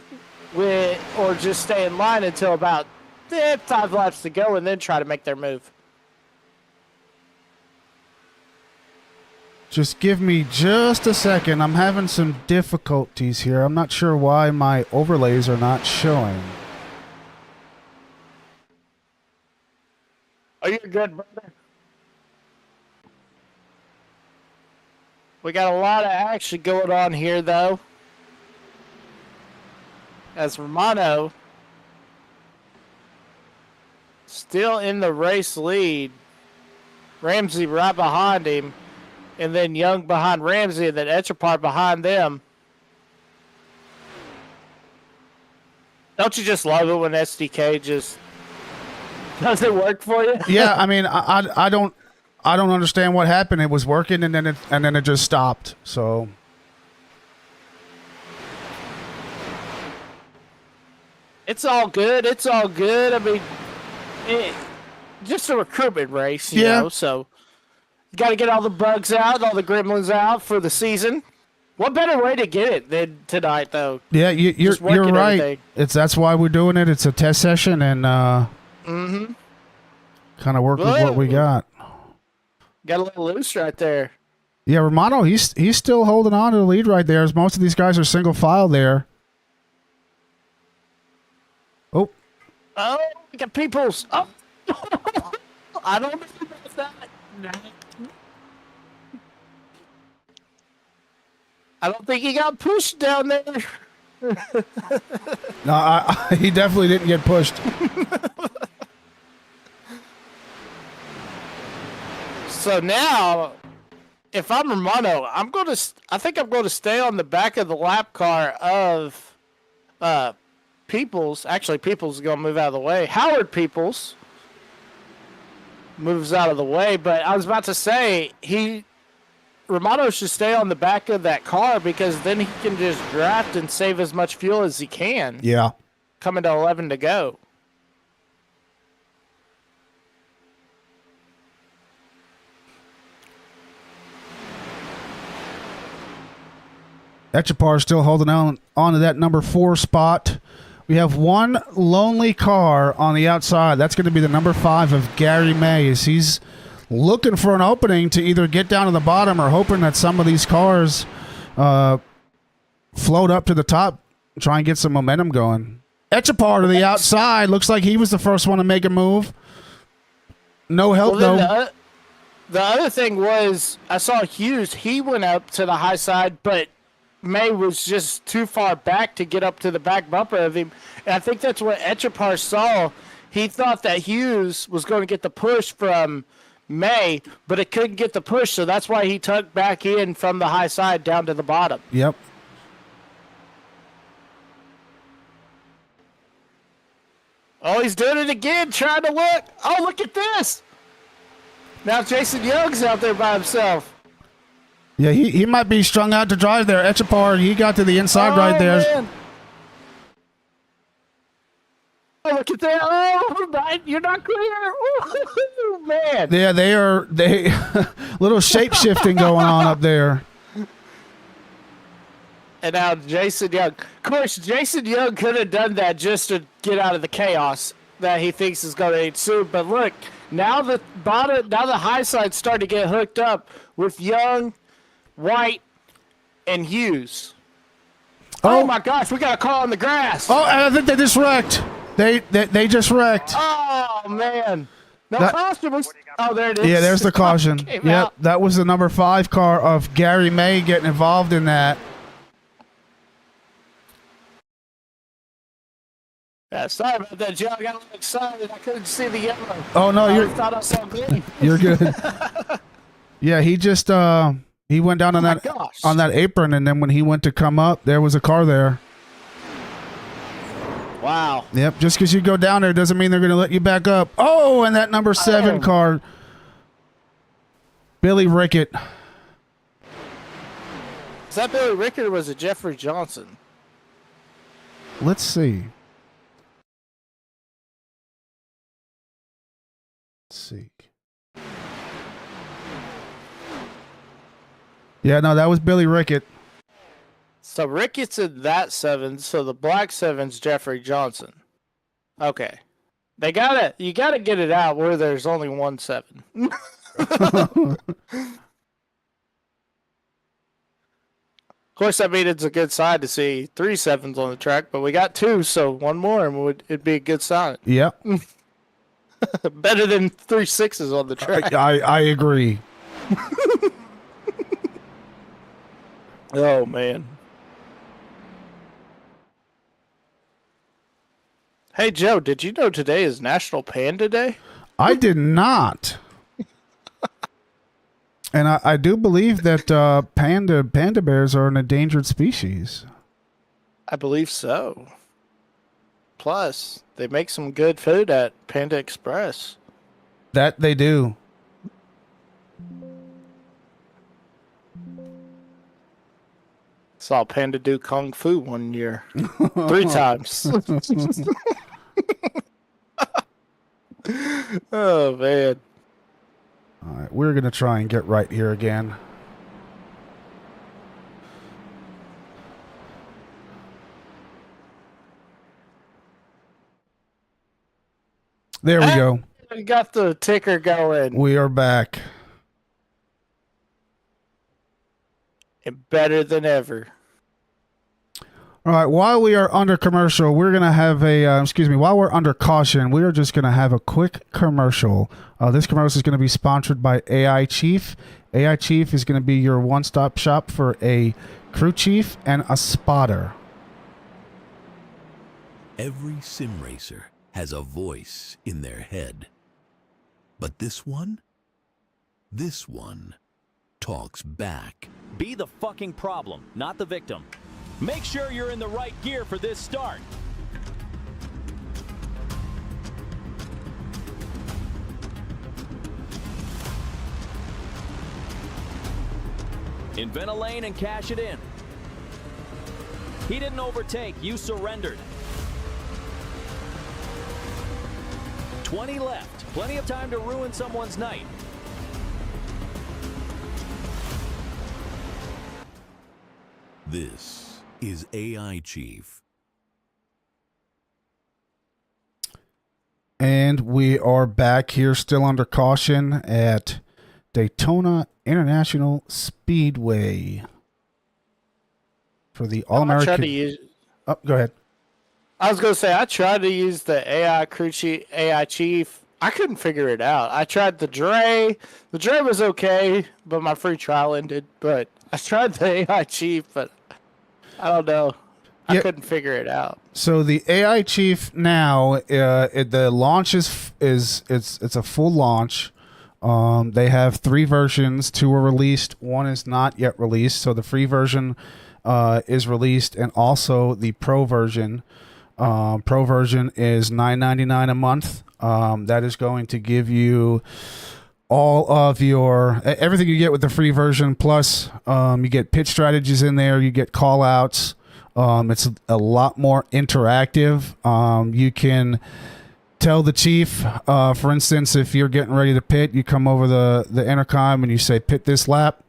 Speaker 3: or just stay in line until about 5 laps to go and then try to make their move?
Speaker 2: Just give me just a second. I'm having some difficulties here. I'm not sure why my overlays are not showing.
Speaker 3: Are you good, brother? We got a lot of action going on here, though. As Romano still in the race lead. Ramsey right behind him. And then Young behind Ramsey, and then Echapar behind them. Don't you just love it when SDK just doesn't work for you?
Speaker 2: Yeah, I mean, I don't understand what happened. It was working, and then it just stopped. So
Speaker 3: It's all good. It's all good. I mean, just a recruitment race, you know, so you got to get all the bugs out, all the gremlins out for the season. What better way to get it than tonight, though?
Speaker 2: yeah, you're right.
Speaker 3: Everything.
Speaker 2: That's why we're doing it. It's a test session, and kind of work with what we got.
Speaker 3: Got a little loose right there.
Speaker 2: Yeah, Romano, he's still holding on to the lead right there, as most of these guys are single file there.
Speaker 3: Oh, we got Peoples. Oh, I don't know about that. I don't think he got pushed down there.
Speaker 2: No, he definitely didn't get pushed.
Speaker 3: So now, if I'm Romano, I think I'm going to stay on the back of the lap car of Peoples. Actually, Peoples is going to move out of the way. Howard Peoples moves out of the way, but I was about to say Romano should stay on the back of that car because then he can just draft and save as much fuel as he can.
Speaker 2: Yeah.
Speaker 3: Coming to 11 to go.
Speaker 2: Echapar still holding on to that number 4 spot. We have one lonely car on the outside. That's going to be the number 5 of Gary May, as he's looking for an opening to either get down to the bottom or hoping that some of these cars float up to the top, try and get some momentum going. Etchapar to the outside. Looks like he was the first one to make a move. No help,
Speaker 3: Well,
Speaker 2: though.
Speaker 3: then the other thing was, I saw Hughes. He went up to the high side, but May was just too far back to get up to the back bumper of him. And I think that's what Etchapar saw. He thought that Hughes was going to get the push from May, but it couldn't get the push, so that's why he tucked back in from the high side down to the bottom.
Speaker 2: Yep.
Speaker 3: Oh, he's doing it again, trying to look. Oh, look at this. Now Jason Young's out there by himself.
Speaker 2: Yeah, he might be strung out to drive there. Etchapar, he got to the inside right there.
Speaker 3: Man. Oh, look at that. Oh, you're not clear. Ooh, man.
Speaker 2: Yeah, they little shape shifting going on up there.
Speaker 3: And now Jason Young. Of course, Jason Young could have done that just to get out of the chaos that he thinks is going to ensue. But look, now the high side's starting to get hooked up with Young, White, and Hughes. Oh my gosh, we got a car on the grass.
Speaker 2: Oh, I think they just wrecked. They just wrecked.
Speaker 3: Oh man. No
Speaker 2: That-
Speaker 3: caution. Oh, there it is.
Speaker 2: Yeah, there's the caution.
Speaker 3: Came
Speaker 2: Yep,
Speaker 3: out.
Speaker 2: that was the number 5 car of Gary May getting involved in that.
Speaker 3: Yeah, sorry about that, Joe. I got a little excited. I couldn't see the yellow.
Speaker 2: Oh no,
Speaker 3: I
Speaker 2: you're
Speaker 3: thought I saw green.
Speaker 2: you're good. Yeah, he just he went down on
Speaker 3: Oh my
Speaker 2: that
Speaker 3: gosh.
Speaker 2: on that apron, and then when he went to come up, there was a car there.
Speaker 3: Wow.
Speaker 2: Yep, just because you go down there doesn't mean they're going to let you back up. Oh, and that number 7
Speaker 3: Oh.
Speaker 2: car, Billy Rickett.
Speaker 3: Is that Billy Rickard or was it Jeffrey Johnson?
Speaker 2: Let's see. Let's see. Yeah, no, that was Billy Rickett.
Speaker 3: So Rickett's in that 7, so the black 7's Jeffrey Johnson. Okay. You gotta get it out where there's only one 7. Of course, I mean, it's a good sign to see 3 7s on the track, but we got 2, so one more and it'd be a good sign.
Speaker 2: Yep,
Speaker 3: Better than 3 6s on the track.
Speaker 2: I agree.
Speaker 3: Oh, man. Hey, Joe, did you know today is National Panda Day?
Speaker 2: I did not. And I do believe that panda bears are an endangered species.
Speaker 3: I believe so. Plus, they make some good food at Panda Express.
Speaker 2: That they do.
Speaker 3: Saw Panda do Kung Fu one year. 3 times. Oh, man.
Speaker 2: All right, we're going to try and get right here again. There we go.
Speaker 3: We got the ticker going.
Speaker 2: We are back.
Speaker 3: And better than ever.
Speaker 2: All right, while we are under commercial, we're going to have while we're under caution, we are just going to have a quick commercial. This commercial is going to be sponsored by AI Chief. AI Chief is going to be your one-stop shop for a crew chief and a spotter.
Speaker 5: Every sim racer has a voice in their head. But this one talks back.
Speaker 6: Be the fucking problem, not the victim. Make sure you're in the right gear for this start. Invent a lane and cash it in. He didn't overtake, you surrendered. 20 left, plenty of time to ruin someone's night.
Speaker 5: This is AI Chief.
Speaker 2: And we are back here still under caution at Daytona International Speedway. for the
Speaker 3: I tried to
Speaker 2: All-American.
Speaker 3: use.
Speaker 2: Oh, go ahead.
Speaker 3: I was gonna say I tried to use the AI crew chief, AI chief. I couldn't figure it out. I tried the Dre. The Dre was okay, but my free trial ended. But I tried the AI chief, but I don't know. I
Speaker 2: Yeah.
Speaker 3: couldn't figure it out.
Speaker 2: So the AI Chief now, the launch it's a full launch. They have 3 versions. 2 are released. 1 is not yet released. So the free version is released, and also the Pro version. Pro version is $9.99 a month. That is going to give you all of your everything you get with the free version. Plus, you get pitch strategies in there. You get call outs. It's a lot more interactive. You can tell the chief, for instance, if you're getting ready to pit, you come over the intercom and you say, pit this lap.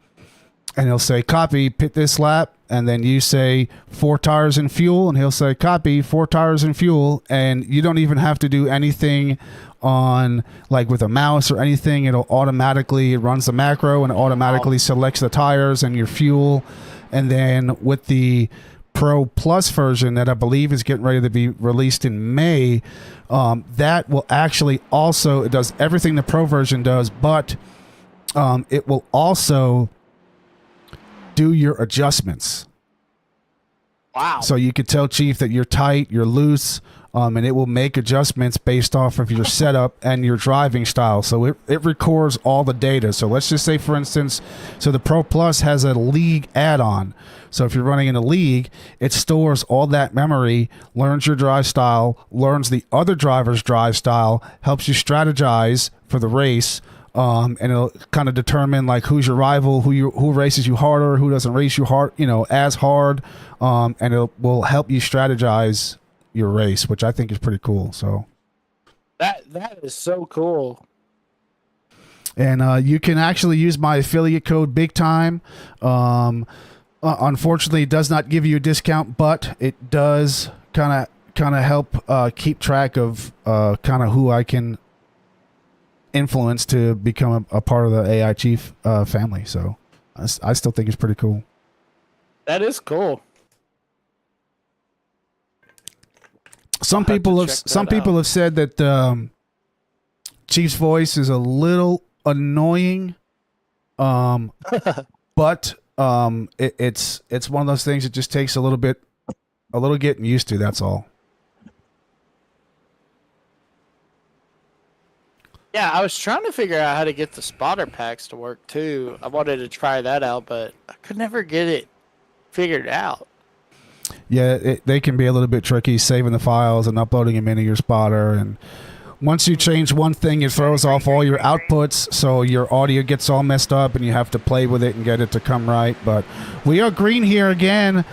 Speaker 2: And he'll say, copy, pit this lap. And then you say 4 tires and fuel. And he'll say, copy, 4 tires and fuel. And you don't even have to do anything on, like, with a mouse or anything. It'll automatically, it runs the macro and automatically selects the tires and your fuel. And then with the Pro Plus version that I believe is getting ready to be released in May, that will actually also, it does everything the Pro version does, but it will also do your adjustments.
Speaker 3: Wow.
Speaker 2: So you could tell Chief that you're tight, you're loose, and it will make adjustments based off of your setup and your driving style. So it records all the data. So let's just say, for instance, so the Pro Plus has a league add-on. So if you're running in a league, it stores all that memory, learns your drive style, learns the other driver's drive style, helps you strategize for the race, and it'll kind of determine like who's your rival, who races you harder, who doesn't race you hard, as hard, and it will help you strategize your race, which I think is pretty cool. So
Speaker 3: that is so cool.
Speaker 2: and you can actually use my affiliate code Big Time. Unfortunately, it does not give you a discount, but it does kind of help keep track of kind of who I can influence to become a part of the AI Chief family. So I still think it's pretty cool.
Speaker 3: That is cool.
Speaker 2: Some
Speaker 3: I'll have
Speaker 2: people
Speaker 3: to
Speaker 2: have
Speaker 3: check that
Speaker 2: some people
Speaker 3: out.
Speaker 2: have said that Chief's voice is a little annoying, but it's one of those things that just takes a little getting used to. That's all.
Speaker 3: Yeah, I was trying to figure out how to get the spotter packs to work too. I wanted to try that out, but I could never get it figured out.
Speaker 2: Yeah, they can be a little bit tricky saving the files and uploading them into your spotter. And once you change one thing, it throws off all your outputs, so your audio gets all messed up, and you have to play with it and get it to come right. But we are green here again.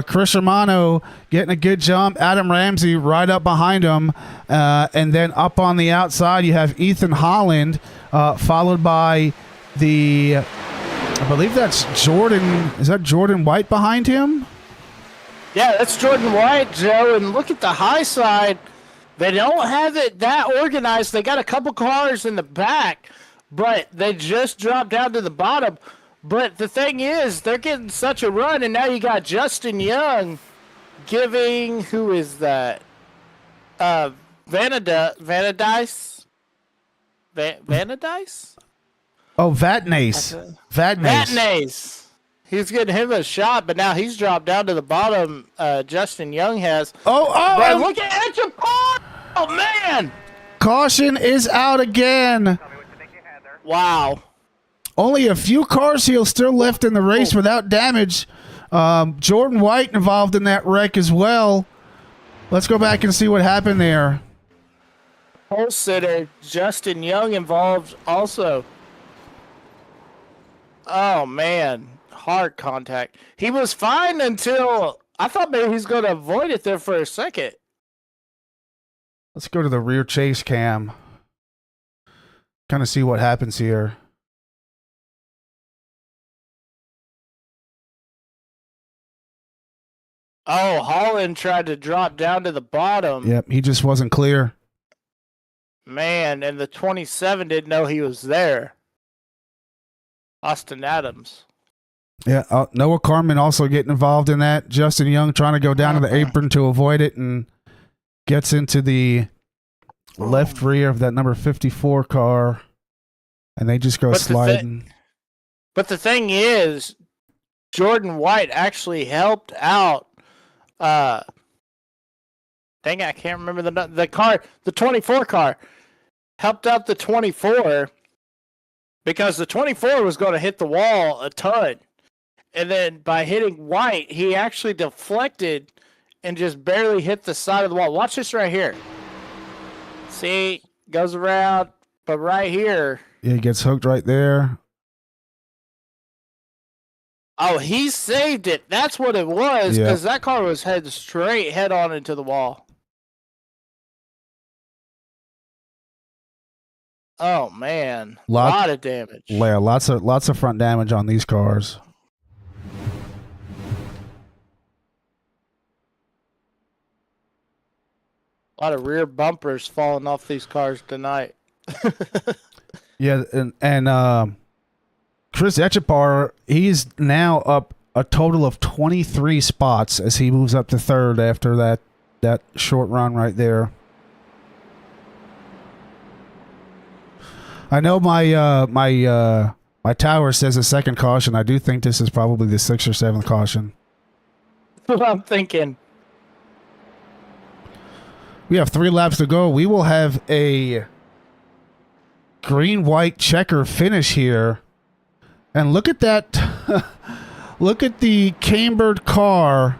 Speaker 2: Chris Romano getting a good jump. Adam Ramsey right up behind him. And then up on the outside, you have Ethan Holland, followed by I believe that's Jordan. Is that Jordan White behind him?
Speaker 3: Yeah, that's Jordan White, Joe. And look at the high side. They don't have it that organized. They got a couple cars in the back, but they just dropped down to the bottom. But the thing is, they're getting such a run, and now you got Justin Young giving, who is that? Vanadice? Vanadice?
Speaker 2: Oh, Vatnace.
Speaker 3: Vatnace. He's getting him a shot, but now he's dropped down to the bottom. Justin Young has. But look at Edge Park! Oh, man!
Speaker 2: Caution is out again.
Speaker 3: Wow.
Speaker 2: Only a few cars here still left in the race without damage. Jordan White involved in that wreck as well. Let's go back and see what happened there.
Speaker 3: Pole sitter Justin Young involved also. Oh, man. Hard contact. He was fine until I thought maybe he's going to avoid it there for a second.
Speaker 2: Let's go to the rear chase cam. Kind of see what happens here.
Speaker 3: Oh, Holland tried to drop down to the bottom.
Speaker 2: Yep, he just wasn't clear.
Speaker 3: Man, and the 27 didn't know he was there. Austin Adams.
Speaker 2: Yeah, Noah Carmen also getting involved in that. Justin Young trying to go down to the apron to avoid it and gets into the left rear of that number 54 car, and they just go
Speaker 3: But
Speaker 2: sliding.
Speaker 3: But the thing is, Jordan White actually helped out. Dang, I can't remember the car. The 24 car helped out the 24 because the 24 was going to hit the wall a ton, and then by hitting White, he actually deflected and just barely hit the side of the wall. Watch this right here. See, goes around, but right here.
Speaker 2: Yeah, he gets hooked right there.
Speaker 3: Oh, he saved it. That's what it was, because that car was head straight head on into the wall. Oh man, lot of damage.
Speaker 2: Yeah, lots of front damage on these cars.
Speaker 3: A lot of rear bumpers falling off these cars tonight.
Speaker 2: Yeah, and Chris Echepar, he's now up a total of 23 spots as he moves up to third after that short run right there. I know my tower says a second caution. I do think this is probably the 6th or 7th caution.
Speaker 3: That's what I'm thinking.
Speaker 2: We have 3 laps to go. We will have a green-white checker finish here. And look at that. Look at the cambered car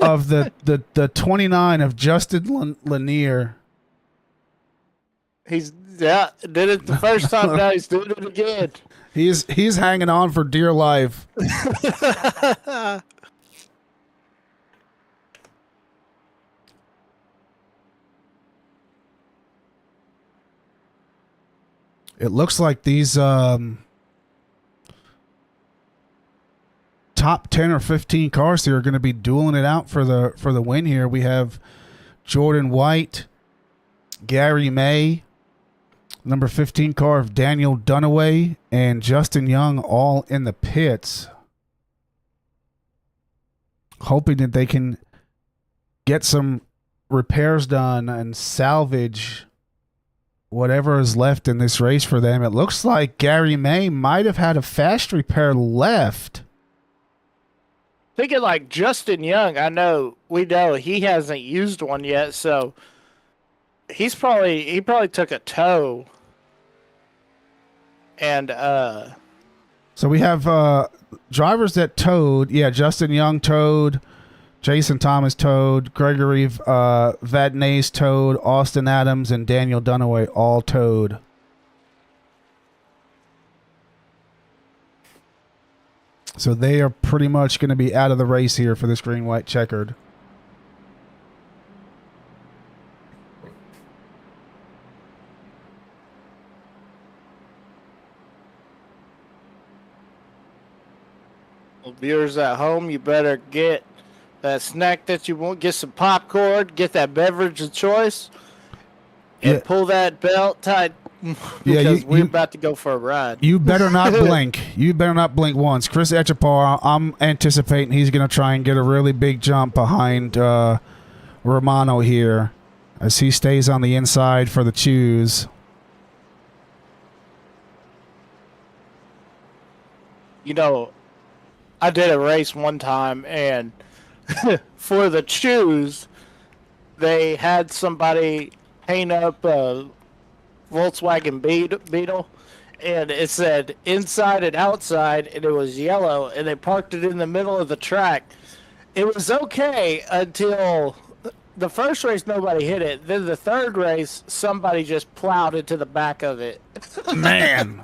Speaker 2: of the 29 of Justin Lanier.
Speaker 3: He's did it the first time. Now he's doing it again.
Speaker 2: He's hanging on for dear life. It looks like these top 10 or 15 cars here are going to be dueling it out for the win here. We have Jordan White, Gary May, number 15 car of Daniel Dunaway, and Justin Young all in the pits, hoping that they can get some repairs done and salvage whatever is left in this race for them. It looks like Gary May might have had a fast repair left.
Speaker 3: Thinking like Justin Young, we know he hasn't used one yet, so he probably took a tow. And
Speaker 2: so we have drivers that towed. Yeah, Justin Young towed, Jason Thomas towed, Gregory Vadnais towed, Austin Adams and Daniel Dunaway all towed. So they are pretty much going to be out of the race here for this green-white checkered.
Speaker 3: Well, viewers at home, you better get that snack that you want, get some popcorn, get that beverage of choice, and pull that belt tight. Because we're about to go for a ride.
Speaker 2: You better not blink. You better not blink once. Chris Echepar, I'm anticipating he's going to try and get a really big jump behind Romano here as he stays on the inside for the choose.
Speaker 3: You know, I did a race one time, and for the choose, they had somebody paint up a Volkswagen Beetle, and it said inside and outside, and it was yellow, and they parked it in the middle of the track. It was okay until the first race nobody hit it. Then the third race, somebody just plowed into the back of it.
Speaker 2: Man.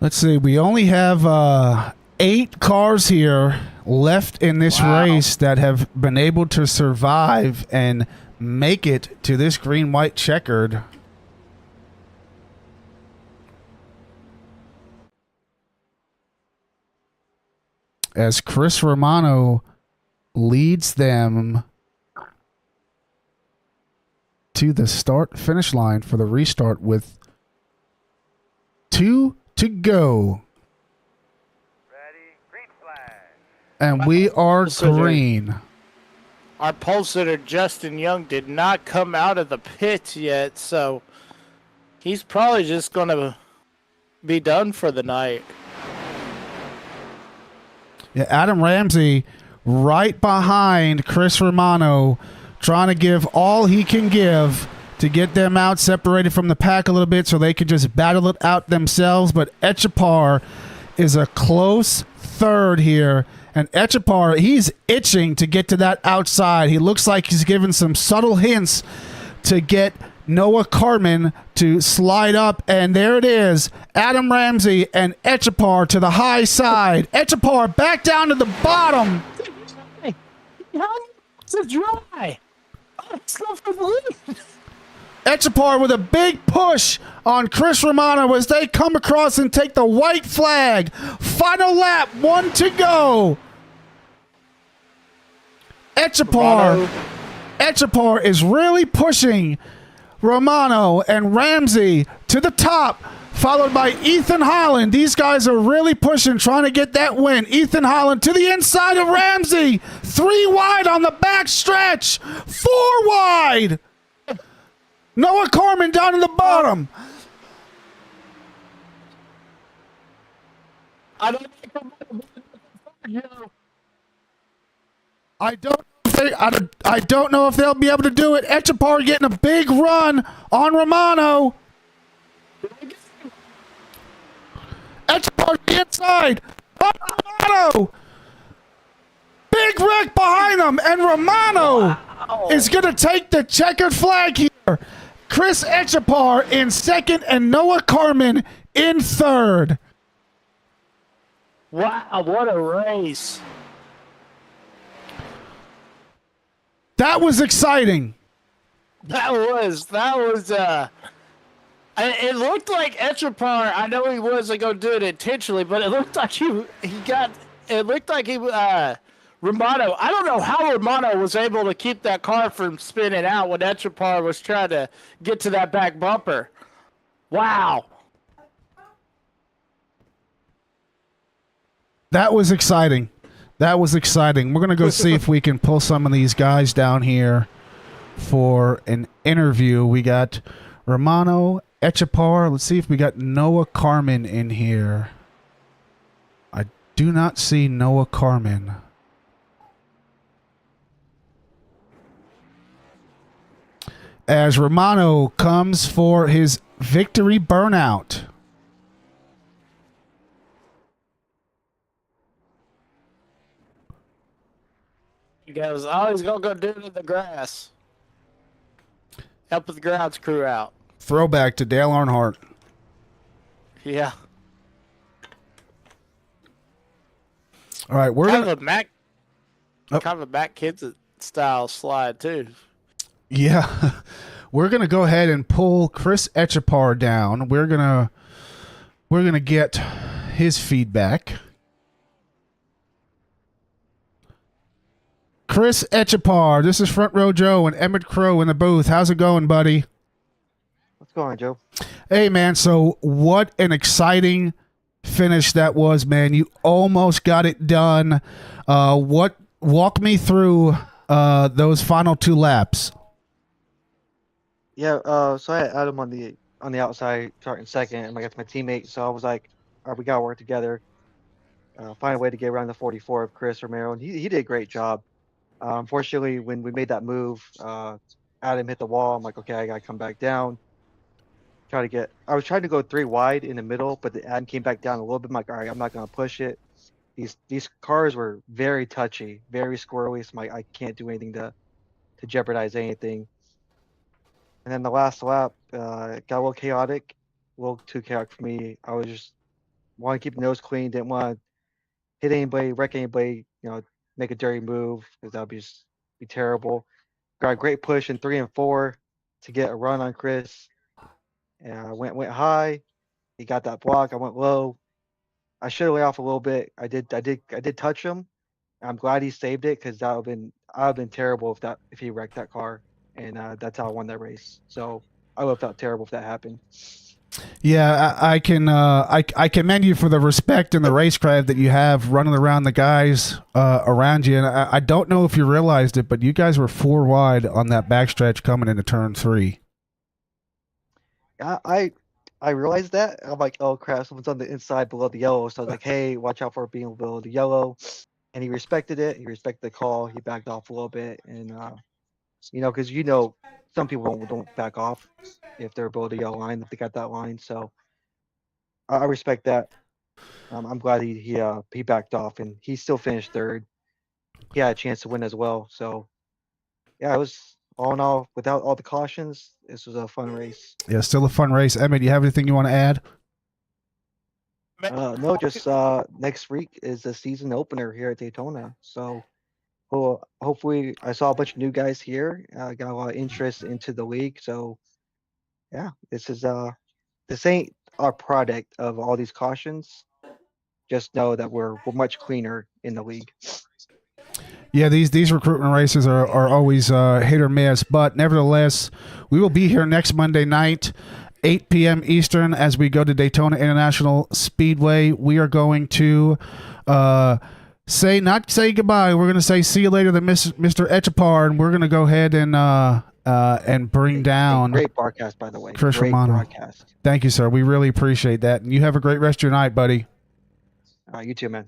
Speaker 2: Let's see. We only have 8 cars here left in this race that have been able to survive and make it to this green-white checkered. As Chris Romano leads them to the start-finish line for the restart with 2 to go. And we are green.
Speaker 3: Our pole sitter, Justin Young, did not come out of the pits yet, so he's probably just going to be done for the night.
Speaker 2: Yeah, Adam Ramsey right behind Chris Romano, trying to give all he can give to get them out, separated from the pack a little bit so they could just battle it out themselves. But Echapar is a close third here. And Echapar, he's itching to get to that outside. He looks like he's given some subtle hints to get Noah Carmen to slide up. And there it is. Adam Ramsey and Echapar to the high side. Echapar back down to the bottom.
Speaker 3: It's dry. Oh, it's not for the lead.
Speaker 2: Echapar with a big push on Chris Romano as they come across and take the white flag. Final lap, 1 to go. Echapar is really pushing Romano and Ramsey to the top, followed by Ethan Holland. These guys are really pushing, trying to get that win. Ethan Holland to the inside of Ramsey. 3 wide on the back stretch. 4 wide. Noah Carmen down in the bottom. I don't know if they'll be able to do it. Echapar getting a big run on Romano. Echapar inside. Romano. Big wreck behind them, and Romano is going to take the checkered flag here. Chris Echapar in second and Noah Carmen in third.
Speaker 3: Wow, what a race.
Speaker 2: That was exciting.
Speaker 3: That was it looked like Echapar, I know he wasn't going to do it intentionally, but it looked like Romano, I don't know how Romano was able to keep that car from spinning out when Echapar was trying to get to that back bumper. Wow.
Speaker 2: That was exciting. That was exciting. We're going to go see if we can pull some of these guys down here for an interview. We got Romano, Echapar. Let's see if we got Noah Carmen in here. I do not see Noah Carmen. As Romano comes for his victory burnout.
Speaker 3: He goes, oh, he's going to go do it in the grass. Help the grounds crew out.
Speaker 2: Throwback to Dale Earnhardt.
Speaker 3: Yeah.
Speaker 2: All right, we're
Speaker 3: kind
Speaker 2: gonna
Speaker 3: of a Mac Kids style slide too.
Speaker 2: Yeah, we're gonna go ahead and pull Chris Echapar down. We're gonna get his feedback. Chris Echapar, this is Front Row Joe and Emmett Crow in the booth. How's it going, buddy?
Speaker 7: What's going on, Joe?
Speaker 2: Hey, man. So what an exciting finish that was, man. You almost got it done. Walk me through those final 2 laps.
Speaker 7: Yeah, so I had Adam on the outside starting second, and I got my teammate. So I was like, all right, we gotta work together. Find a way to get around the 44 of Chris Romero, and he did a great job. Unfortunately, when we made that move, Adam hit the wall. I'm like, okay, I gotta come back down. I was trying to go 3 wide in the middle, but the Adam came back down a little bit. I'm like, all right, I'm not gonna push it. These cars were very touchy, very squirrely. So I'm like, I can't do anything to jeopardize anything. And then the last lap got a little chaotic, a little too chaotic for me. I was just want to keep the nose clean, didn't want to hit anybody, wreck anybody, make a dirty move because that would be terrible. Got a great push in 3 and 4 to get a run on Chris. And I went high. He got that block. I went low. I should have laid off a little bit. I did touch him. I'm glad he saved it because I would have been terrible if he wrecked that car. And that's how I won that race. So I would have felt terrible if that happened.
Speaker 2: Yeah, I commend you for the respect and the racecraft that you have running around the guys around you. And I don't know if you realized it, but you guys were 4 wide on that backstretch coming into turn 3.
Speaker 7: I realized that. I'm like, oh crap, someone's on the inside below the yellow. So I was like, hey, watch out for being below the yellow. And he respected it. He respected the call. He backed off a little bit, and because some people don't back off if they're below the yellow line, if they got that line. So I respect that. I'm glad he backed off, and he still finished 3rd. He had a chance to win as well. So yeah, it was all in all, without all the cautions, this was a fun race.
Speaker 2: Yeah, still a fun race. Emmett, do you have anything you want to add?
Speaker 7: No, just next week is the season opener here at Daytona. So hopefully, I saw a bunch of new guys here. Got a lot of interest into the league. So yeah, this ain't our product of all these cautions. Just know that we're much cleaner in the league.
Speaker 2: Yeah, these recruitment races are always hit or miss, but nevertheless, we will be here next Monday night, 8 p.m. Eastern, as we go to Daytona International Speedway. We are going to not say goodbye. We're going to say see you later to Mr. Etchapar, and we're going to go ahead and bring down
Speaker 7: Great broadcast, by the way.
Speaker 2: Chris
Speaker 7: Great
Speaker 2: Romano.
Speaker 7: broadcast.
Speaker 2: Thank you, sir. We really appreciate that, and you have a great rest of your night, buddy.
Speaker 7: You too, man.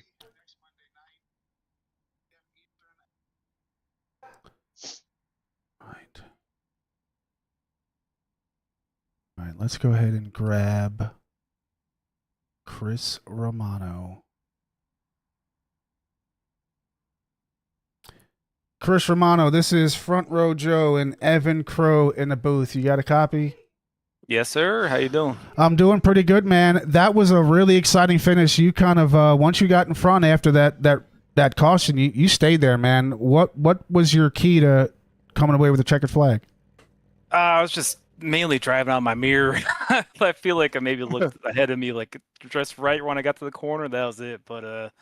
Speaker 2: All right, let's go ahead and grab Chris Romano. Chris Romano, this is Front Row Joe and Evan Crow in the booth. You got a copy?
Speaker 8: Yes, sir. How you doing?
Speaker 2: I'm doing pretty good, man. That was a really exciting finish. You kind of once you got in front after that caution, you stayed there, man. What was your key to coming away with a checkered flag?
Speaker 8: I was just mainly driving out my mirror. I feel like I maybe looked ahead of me, like just right when I got to the corner. That was it. But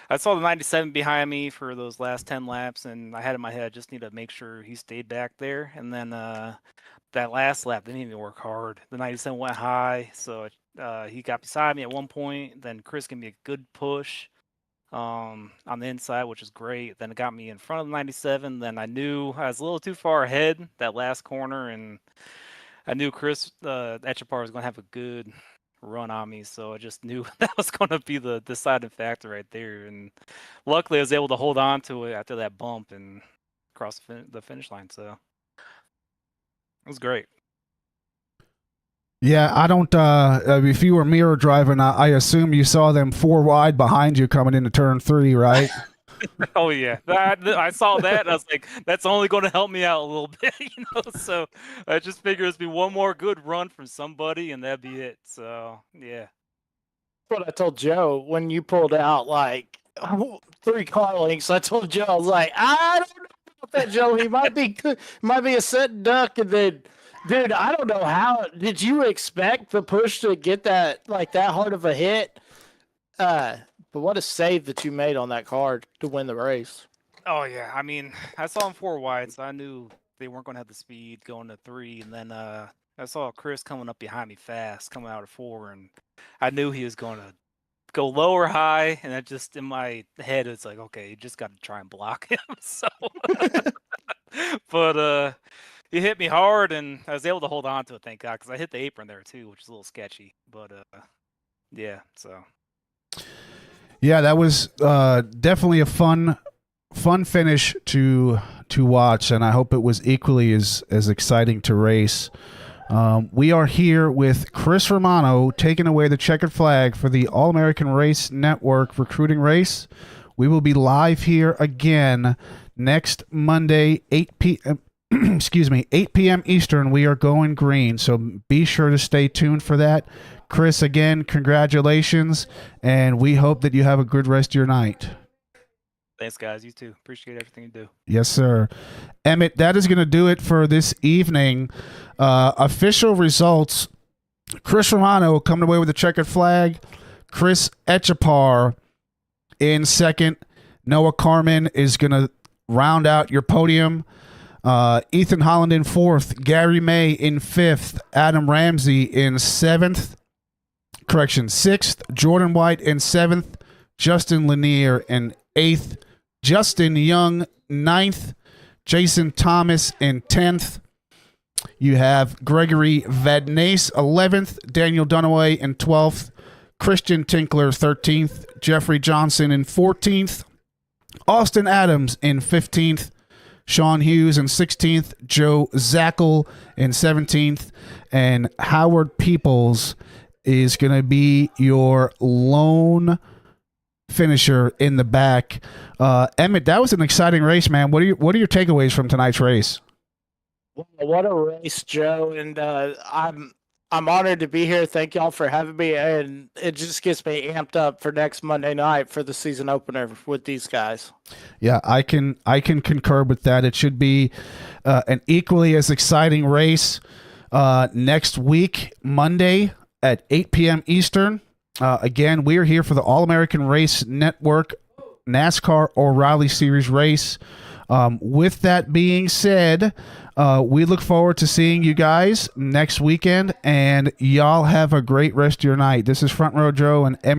Speaker 8: I saw the 97 behind me for those last 10 laps, and I had in my head I just need to make sure he stayed back there. And then that last lap didn't even work hard. The 97 went high, so he got beside me at one point. Then Chris gave me a good push on the inside, which is great. Then it got me in front of the 97. Then I knew I was a little too far ahead that last corner, and I knew Chris Etchapar was going to have a good run on me, so I just knew that was going to be the deciding factor right there. And luckily, I was able to hold on to it after that bump and cross the finish line. So it was great.
Speaker 2: Yeah, I don't. If you were mirror driving, I assume you saw them 4 wide behind you coming into turn 3, right?
Speaker 8: Oh yeah, I saw that. And I was like, that's only going to help me out a little bit, So I just figured it'd be one more good run from somebody, and that'd be it. So yeah.
Speaker 3: What I told Joe when you pulled out like 3 car lengths, I told Joe, I was like, I don't know about that, Joe. He might be a set duck, and then, dude, I don't know how. Did you expect the push to get that hard of a hit? But what a save that you made on that car to win the race.
Speaker 8: Oh yeah, I mean, I saw him 4 wide, so I knew they weren't going to have the speed going to 3, and then I saw Chris coming up behind me fast, coming out of 4, and I knew he was going to go low or high, and I just in my head it's like, okay, you just got to try and block him. So, but he hit me hard, and I was able to hold on to it, thank God, because I hit the apron there too, which is a little sketchy. But yeah, so.
Speaker 2: Yeah, that was definitely a fun finish to watch, and I hope it was equally as exciting to race. We are here with Chris Romano taking away the checkered flag for the All-American Race Network recruiting race. We will be live here again next Monday, 8 p.m. 8 p.m. Eastern. We are going green, so be sure to stay tuned for that. Chris, again, congratulations, and we hope that you have a good rest of your night.
Speaker 8: Thanks, guys. You too. Appreciate everything you do.
Speaker 2: Yes, sir. Emmett, that is going to do it for this evening. Official results, Chris Romano coming away with the checkered flag. Chris Etchapar in second. Noah Carmen is going to round out your podium. Ethan Holland in 4th, Gary May in 5th, Adam Ramsey in 7th, 6th, Jordan White in 7th, Justin Lanier in 8th, Justin Young 9th, Jason Thomas in 10th. You have Gregory Vadnais 11th, Daniel Dunaway in 12th, Christian Tinkler 13th, Jeffrey Johnson in 14th, Austin Adams in 15th, Sean Hughes in 16th, Joe Zackel in 17th, and Howard Peoples is going to be your lone finisher in the back. Emmett, that was an exciting race, man. What are your takeaways from tonight's race?
Speaker 3: What a race, Joe! And I'm honored to be here. Thank y'all for having me, and it just gets me amped up for next Monday night for the season opener with these guys.
Speaker 2: Yeah, I can concur with that. It should be an equally as exciting race next week, Monday at 8 p.m. Eastern. Again, we are here for the All-American Race Network NASCAR O'Reilly Series race. With that being said, we look forward to seeing you guys next weekend, and y'all have a great rest of your night. This is Front Row Joe and